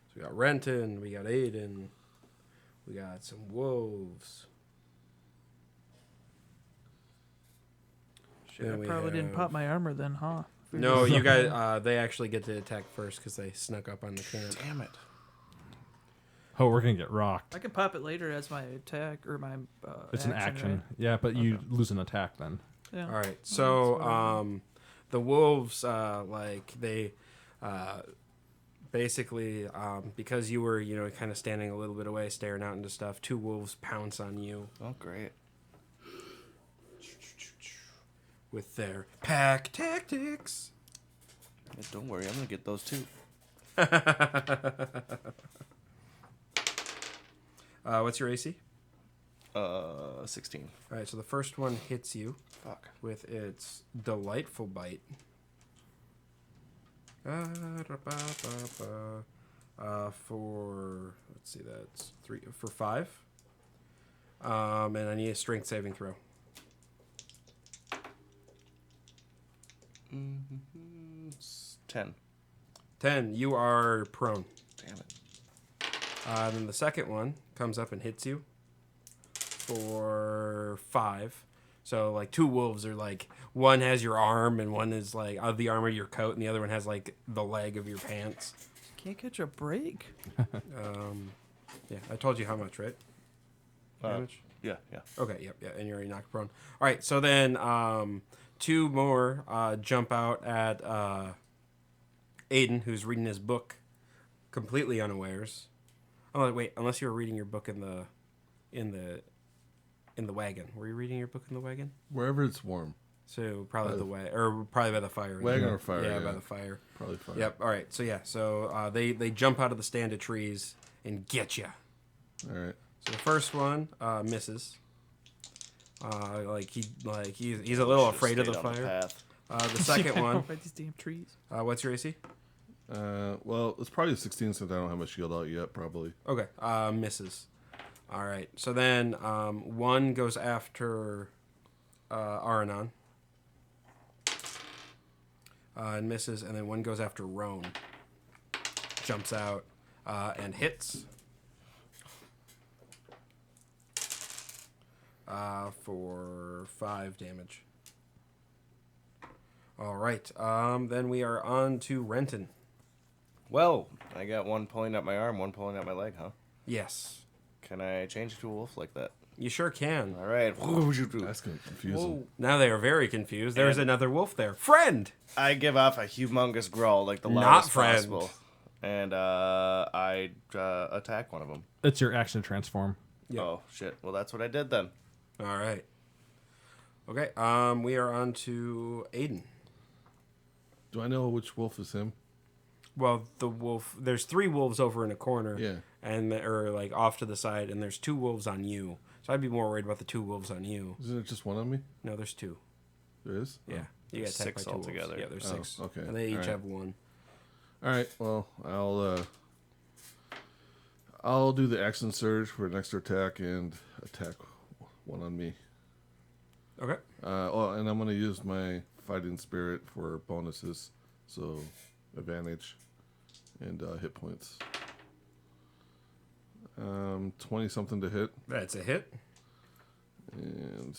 So we got Renton, we got Aiden, we got some wolves. Shit, Then I we probably didn't have- pop my armor then, huh? No, you guys. They actually get to attack first because they snuck up on the camp. Damn it. Oh, we're going to get rocked. I can pop it later as my attack or my. It's an action. Yeah, but you lose an attack then. Right? Yeah. All right. that's So, what I mean. the wolves, they, basically, because you were, kind of standing a little bit away, staring out into stuff. 2 wolves pounce on you Oh, great. with their pack tactics. Yeah, don't worry, I'm gonna get those too. What's your AC? 16. All right. So the first one hits you Fuck. with its delightful bite. For let's see, that's 3 for 5. And I need a strength saving throw. 10. 10. You are prone. Damn it. Then the second one comes up and hits you for 5. So like 2 wolves are like, one has your arm and one is like the arm of your coat, and the other one has like the leg of your pants. Can't catch a break. Yeah, I told you how much, right? Damage? Yeah. Okay, yep, yeah, and you're already knocked prone. All right, so then 2 more jump out at Aiden, who's reading his book, completely unawares. Oh wait, unless you were reading your book in the wagon. Were you reading your book in the wagon? Wherever it's warm. So probably the way, or probably by the fire. Wagon or fire, Yeah, yeah. by the fire. Probably fire. Yep. All right. So yeah. So they jump out of the stand of trees and get you. All right. So the first one misses. He's a little afraid of the Stayed on fire. path. The second one. By these damn trees. What's your AC? Well, it's probably 16 since I don't have my shield out yet, probably. Okay. Misses. All right. So then one goes after Aranon. And misses, and then one goes after Roan. Jumps out and hits. For 5 damage. All right. Then we are on to Renton. Well, I got one pulling at my arm, one pulling at my leg, huh? Yes. Can I change to a wolf like that? You sure can. All right. That's confusing. Now they are very confused. There's another wolf there. Friend! I give off a humongous growl, like the Not loudest friend. possible, and I attack one of them. It's your action to transform. Yep. Oh shit! Well, that's what I did then. All right. Okay. We are on to Aiden. Do I know which wolf is him? Well, the wolf. There's 3 wolves over in a corner. Yeah. And or like off to the side, and there's 2 wolves on you. So I'd be more worried about the 2 wolves on you. Isn't it just one on me? No, there's 2. There is? Yeah. You got There's attacked 6 by 2 wolves. altogether. Yeah, there's Oh, 6. okay. And they each Alright. have 1. All right. Well, I'll do the action surge for an extra attack and attack one on me. Okay. And I'm going to use my fighting spirit for bonuses. So advantage and hit points. 20 something to hit, That's a hit. and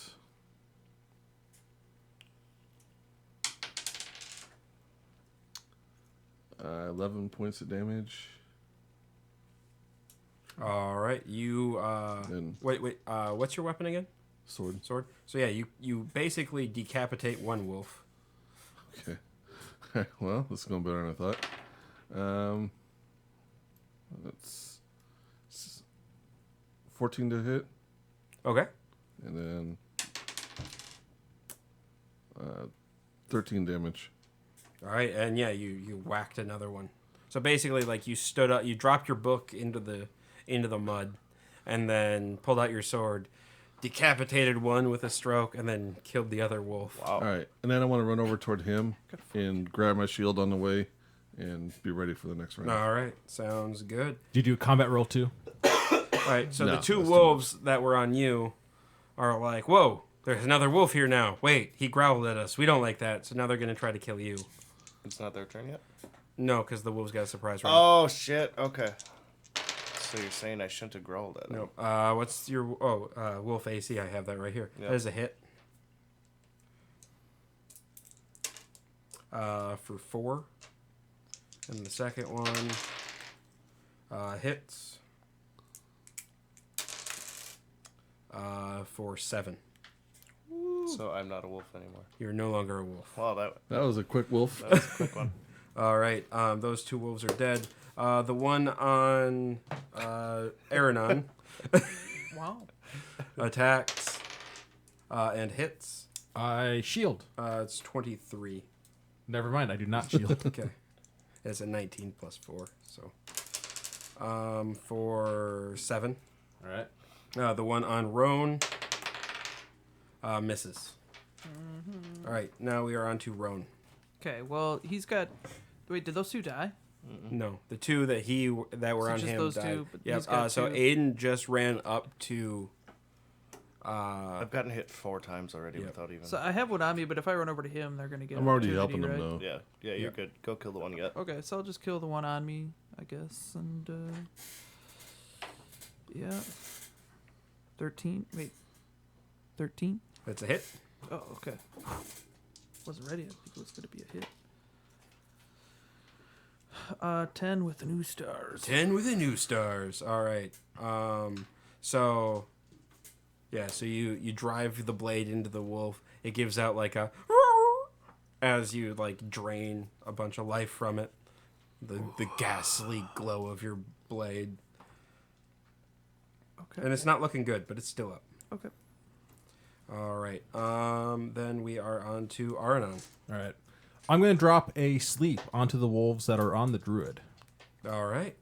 11 points of damage. All right. You And wait. What's your weapon again? sword. Sword. So yeah, you basically decapitate one wolf. Okay. Well, this is going better than I thought. That's 14 to hit, Okay. and then 13 damage. All right, and yeah, you whacked another one. So basically, like you stood up, you dropped your book into the mud, and then pulled out your sword, decapitated one with a stroke, and then killed the other wolf. Wow. All right, and then I want to run over toward him and grab my shield on the way and be ready for the next round. All right, sounds good. Do you do a combat roll too? All right, so No, the 2 that's too wolves that were on you are like, whoa, there's another wolf here now. Wait, he growled at us. We don't like that. So now they're gonna try to kill you. It's not their turn yet. No, because the wolves got a surprise round. Oh shit! Okay. So you're saying I shouldn't have growled at him? Nope. What's your wolf AC? I have that right here. Yep. That is a hit. For 4, and the second one hits. For 7. So I'm not a wolf anymore. You're no longer a wolf. Wow, that That was a quick wolf. was a quick one. All right. Those 2 wolves are dead. The one on Aranon Wow. attacks and hits. I shield. It's 23. Never mind, I do not shield. Okay. It's a 19 plus 4. So, for 7. All right. The one on Roan misses. All right. Now we are on to Roan. Okay, well, he's got. Wait, did those 2 die? No, the 2 that were So on just him those died. 2, but Yep. he's got So 2. Aiden just ran up to. I've gotten hit 4 times already Yep. without even. So I have one on me, but if I run over to him, they're gonna get. I'm already opportunity, helping him, right? though. yeah, you're good. Go kill the one you got. Okay, so I'll just kill the one on me, I guess, and yeah. 13. Wait. 13. That's a hit. Oh, okay. Wasn't ready. I think it was gonna be a hit. 10 with the new stars. 10 with the new stars. All right. So, yeah. So you drive the blade into the wolf. It gives out like a as you like drain a bunch of life from it. The ghastly glow of your blade, Okay. and it's not looking good, but it's still up. Okay. All right. Then we are on to Aranon. All right. I'm going to drop a sleep onto the wolves that are on the druid. All right.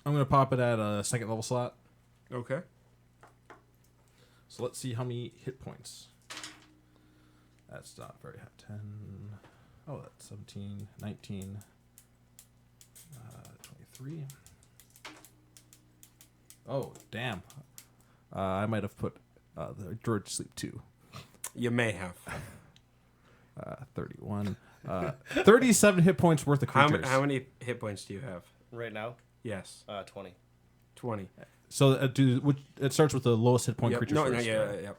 I'm going to pop it at a second level slot. Okay. So let's see how many hit points. That's not very high. 10. Oh, that's 17, 19, 23. Oh, damn. I might have put the druid to sleep too. You may have. 31. 37 hit points worth of creatures. How many hit points do you have? Right now, Yes. 20. 20. So it starts with the lowest hit point Yep. creature No, first. yeah, right? yeah.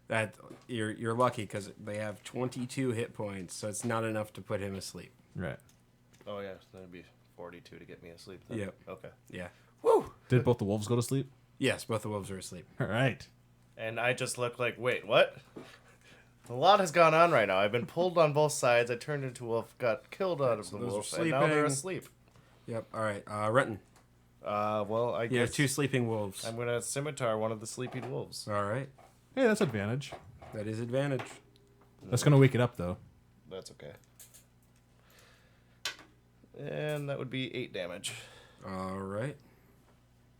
That you're lucky because they have 22 hit points, so it's not enough to put him asleep. Right. Oh yeah, so that'd be 42 to get me asleep. Then. Yep. Okay. Yeah. Did both the wolves go to sleep? Yes, both the wolves are asleep. All right. And I just look like, wait, what? A lot has gone on right now. I've been pulled on both sides. I turned into a wolf, got killed out of so the those are wolf, and now they're sleeping. asleep. Yep. All right. Renton. Well, I You guess have 2 sleeping wolves. I'm gonna scimitar one of the sleeping wolves. All right. Hey, that's advantage. That is advantage. That's going to wake it up, though. That's okay. And that would be 8 damage. All right.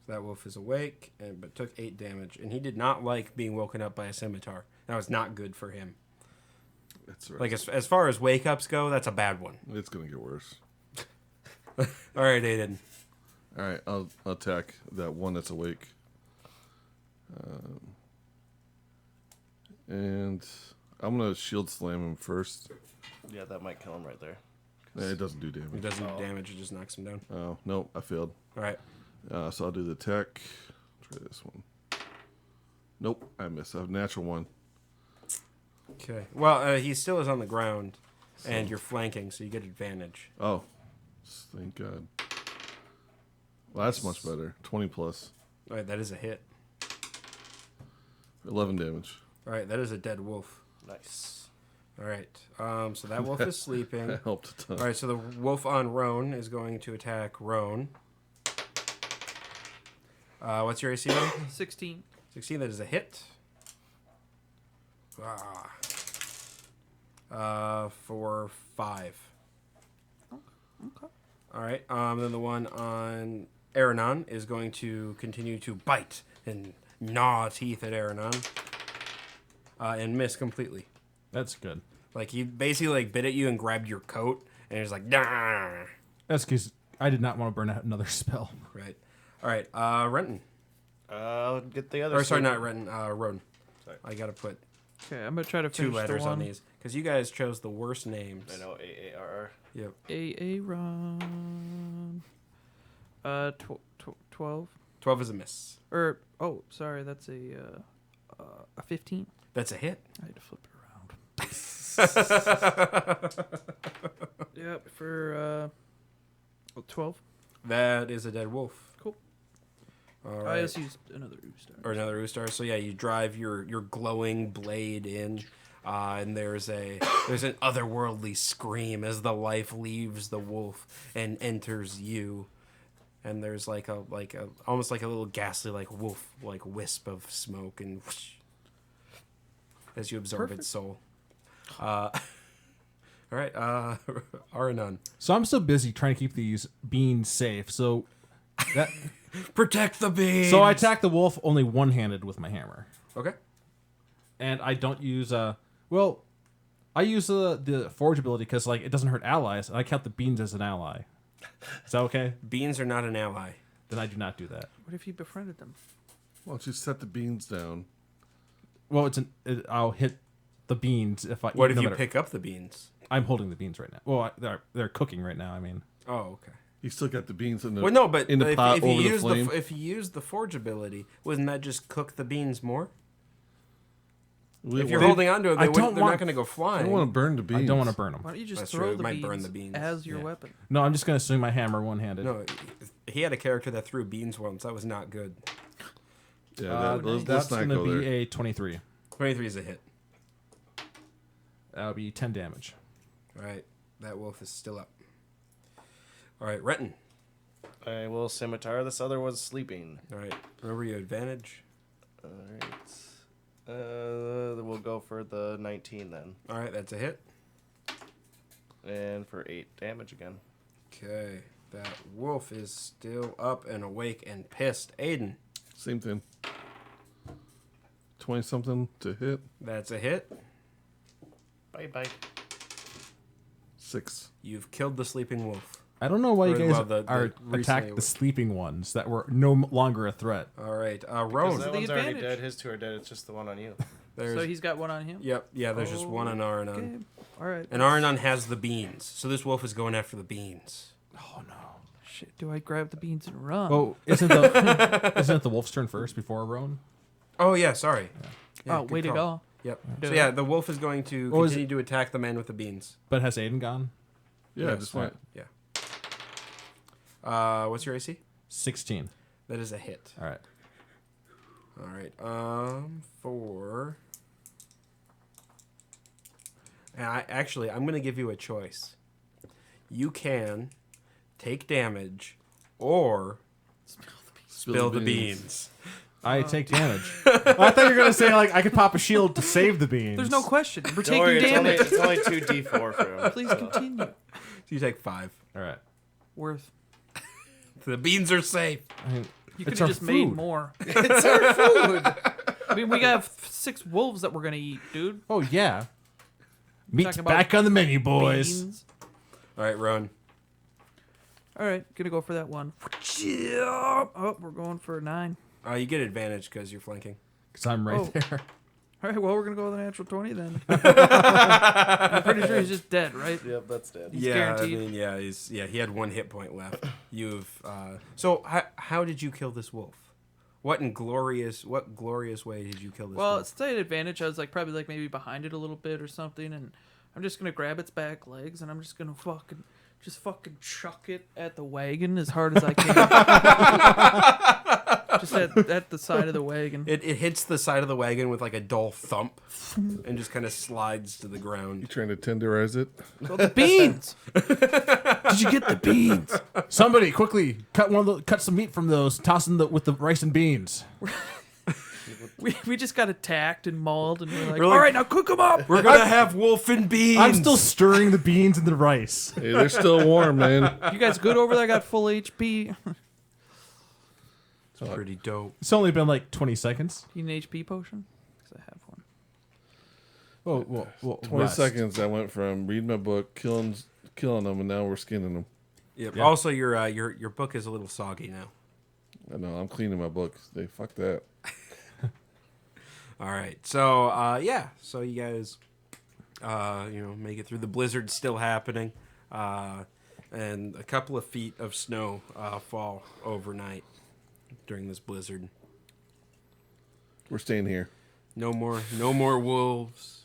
So that wolf is awake, but took 8 damage, and he did not like being woken up by a scimitar. That was not good for him. That's right. Like as far as wake ups go, that's a bad one. It's gonna get worse. All right, Aiden. All right, I'll attack that one that's awake. And I'm gonna shield slam him first. Yeah, that might kill him right there. It doesn't do It damage. doesn't do damage; it just knocks him down. Oh no, I failed. All right. So I'll do the attack. Try this one. Nope, I missed. I have a natural one. Okay. Well, he still is on the ground, and you're flanking, so you get advantage. Oh, thank God. Well, that's much better. 20 plus. All right, that is a hit. 11 damage. All right, that is a dead wolf. Nice. All right. So that wolf is sleeping. That helped a ton. All right, so the wolf on Roan is going to attack Roan. What's your AC, Roan? 16. 16, that is a hit. For 5. Okay. All right, then the one on Aranon is going to continue to bite and gnaw teeth at Aranon. And miss completely. That's good. Like, he basically, like, bit at you and grabbed your coat, and he was like, nah. That's because I did not want to burn out another spell. Right. All right, Renton. I'll get the other. Or, sorry, sleep- not Renton, Roan. Sorry. I gotta put Okay, I'm gonna try to 2 finish letters the one. on these, because you guys chose the worst names. I know AARR. Yep. A run. 12. 12 is a miss. Or oh, sorry, that's a 15. That's a hit. I had to flip it around. Yep, for 12. That is a dead wolf. Cool. All I right. just used another Oostar. Or another Oostar. So yeah, you drive your glowing blade in, and there's an otherworldly scream as the life leaves the wolf and enters you, and there's like a almost like a little ghastly like wolf like wisp of smoke and whoosh, as you absorb its soul. All right, Aranon. So I'm so busy trying to keep these beans safe. So that Protect the bees. so I attack the wolf only one-handed with my hammer, Okay. and I don't use I use the forge ability because like it doesn't hurt allies, and I count the beans as an ally. Is that okay? Beans are not an ally. Then I do not do that. What if you befriended them? Why don't you set the beans down? Well, I'll hit the beans if I. What if no you matter- pick up the beans? I'm holding the beans right now. Well, they're cooking right now. I mean, Oh, okay. You still got the beans in the Well, no, but in the if, pot if you over the use flame. if you use the forge ability, wouldn't that just cook the beans more? If you're holding onto it, I they're don't not want- going to go I flying. don't want to burn the beans. I don't want to burn Why them. don't you just That's throw true, it the might beans, burn the beans. as your Yeah. weapon? No, I'm just gonna swing my hammer one-handed. No, he had a character that threw beans once. That was not good. Yeah, let's That's not gonna go be there. a 23. 23 is a hit. That'll be 10 damage. All right, that wolf is still up. All right, Renton. I will scimitar. This other was sleeping. All right, remember your advantage. All right. We'll go for the 19 then. All right, that's a hit. And for 8 damage again. Okay, that wolf is still up and awake and pissed. Aiden, Same thing. 20-something to hit. that's a hit. Bye. 6. You've killed the sleeping wolf. I don't know why you Or, guys well, the are recently attack the awake. sleeping ones that were no longer a threat. All right, Because Roan. that the one's already advantage. dead. His 2 are dead. It's just the one on you. There's, So he's got one on him. yep, yeah. There's just one on Arnon, Okay. All right. and Arnon has the beans. So this wolf is going after the beans. Oh no! Shit. Do I grab the beans and run? Oh, isn't it the wolf's turn first before Roan? Oh yeah, sorry. Yeah, oh, good way to call. go. Yep. Do So it. yeah, the wolf is going to What was continue to attack the man with the beans. But has Aiden gone? Yeah, Yes, just went. Yeah. What's your AC? 16. That is a hit. All right. All right. For. And I'm going to give you a choice. You can take damage or spill the beans. I take damage. I thought you were gonna say like I could pop a shield to save the beans. There's no question. We're Don't taking worry, damage. it's only 2d4 for him. Please continue. So you take 5. All right. Worth. The beans are safe. I mean, You it's could our have just made food. more. It's our food. I mean, we got 6 wolves that we're gonna eat, dude. Oh yeah. Meat's Talking about back on the menu, boys. Beans. All right, Ron. All right, gonna go for that one. Oh, we're going for a 9. You get advantage because you're flanking. Because I'm right Oh. there. All right, well, we're gonna go with a natural 20 then. I'm pretty sure he's just dead, right? Yep, that's dead. He's yeah, guaranteed. I mean, he had 1 hit point left. You've so how did you kill this wolf? What glorious way did you kill this Well, wolf? it's slight advantage. I was like probably like maybe behind it a little bit or something, and I'm just gonna grab its back legs and I'm just gonna fucking chuck it at the wagon as hard as I can. Just at the side of the wagon. It hits the side of the wagon with like a dull thump and just kind of slides to the You ground. trying to tenderize it? Well, the beans. Did you get the beans? Somebody quickly cut some meat from those. Toss them with the rice and beans. We just got attacked and mauled, and we're like, We're like- all right, now cook them up. We're gonna have wolf and beans. I'm still stirring the beans in the rice. Hey, they're still warm, man. You guys good over there? I got full HP. It's pretty dope. It's only been like 20 seconds. Need an HP potion? Because I have one. Well, 20 seconds. I went from reading my book, killing them, and now we're skinning them. Yep. Yeah. Also, your book is a little soggy now. I know. I'm cleaning my book. They fuck that. All right. So yeah. So you guys, make it through. The blizzard's still happening, and a couple of feet of snow fall overnight during this blizzard. We're staying here. No more wolves.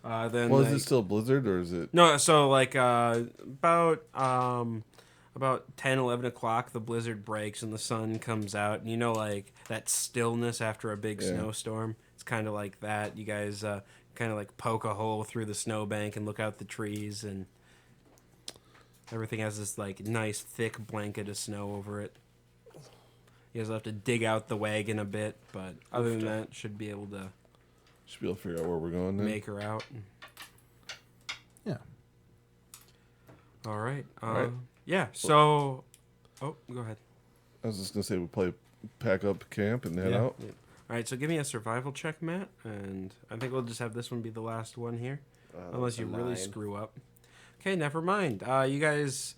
Then Well, is like- it still blizzard or is it? No, so like about 10, 11 o'clock, the blizzard breaks and the sun comes out. And like that stillness after a big Yeah. snowstorm. It's kind of like that. You guys kind of like poke a hole through the snowbank and look out the trees, and everything has this like nice thick blanket of snow over it. You guys will have to dig out the wagon a bit, but other than that, should be able to Should be able to figure out where we're going then. make her out. Yeah. All right. right. Yeah. So, go ahead. I was just gonna say we probably pack up camp and head Yeah. out. All right. So give me a survival check, Matt, and I think we'll just have this one be the last one here, unless That's a you really 9. screw up. Okay, never mind. You guys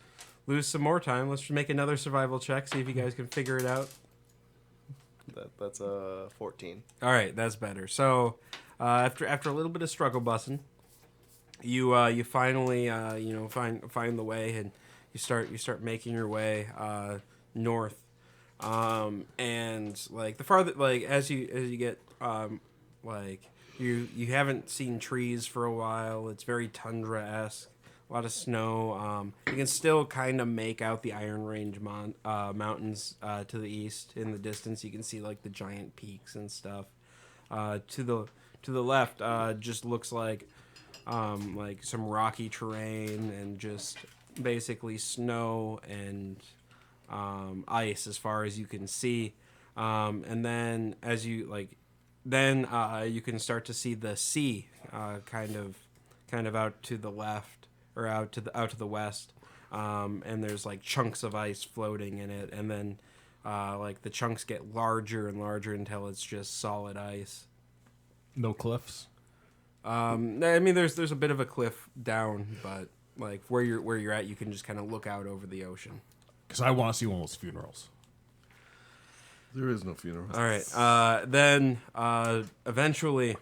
lose some more time. Let's just make another survival check. See if you guys can figure it out. That's a 14. All right, that's better. So, after a little bit of struggle bussing, you finally find the way, and you start making your way north, and like the farther as you get you haven't seen trees for a while. It's very tundra-esque. A lot of snow. You can still kind of make out the Iron Range mountains to the east in the distance. You can see like the giant peaks and stuff. To the left, just looks like some rocky terrain and just basically snow and ice as far as you can see. And then as you then you can start to see the sea kind of out to the left or out to the west, and there's like chunks of ice floating in it, and then like the chunks get larger and larger until it's just solid ice. No cliffs. I mean, there's a bit of a cliff down, but like where you're at, you can just kind of look out over the ocean. Because I want to see one of those funerals. There is no funeral. All right. Then eventually,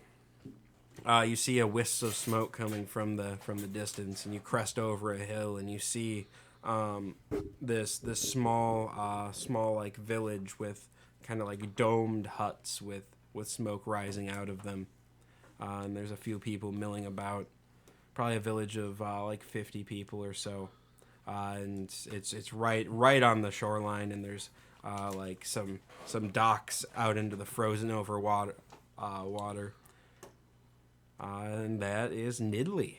you see a wisp of smoke coming from the distance, and you crest over a hill, and you see this small like village with kind of like domed huts with smoke rising out of them, and there's a few people milling about. Probably a village of like 50 people or so, and it's right on the shoreline, and there's like some docks out into the frozen over water, and that is Nidley.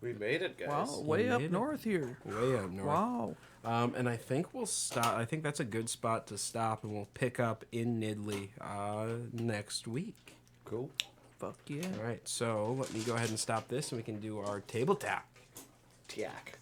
We made it, guys. Wow, way up made it. north here. Way up north. Wow. And I think we'll stop. I think that's a good spot to stop, and we'll pick up in Nidley next week. Cool. Fuck yeah. All right, so let me go ahead and stop this, and we can do our table tap. Tiak.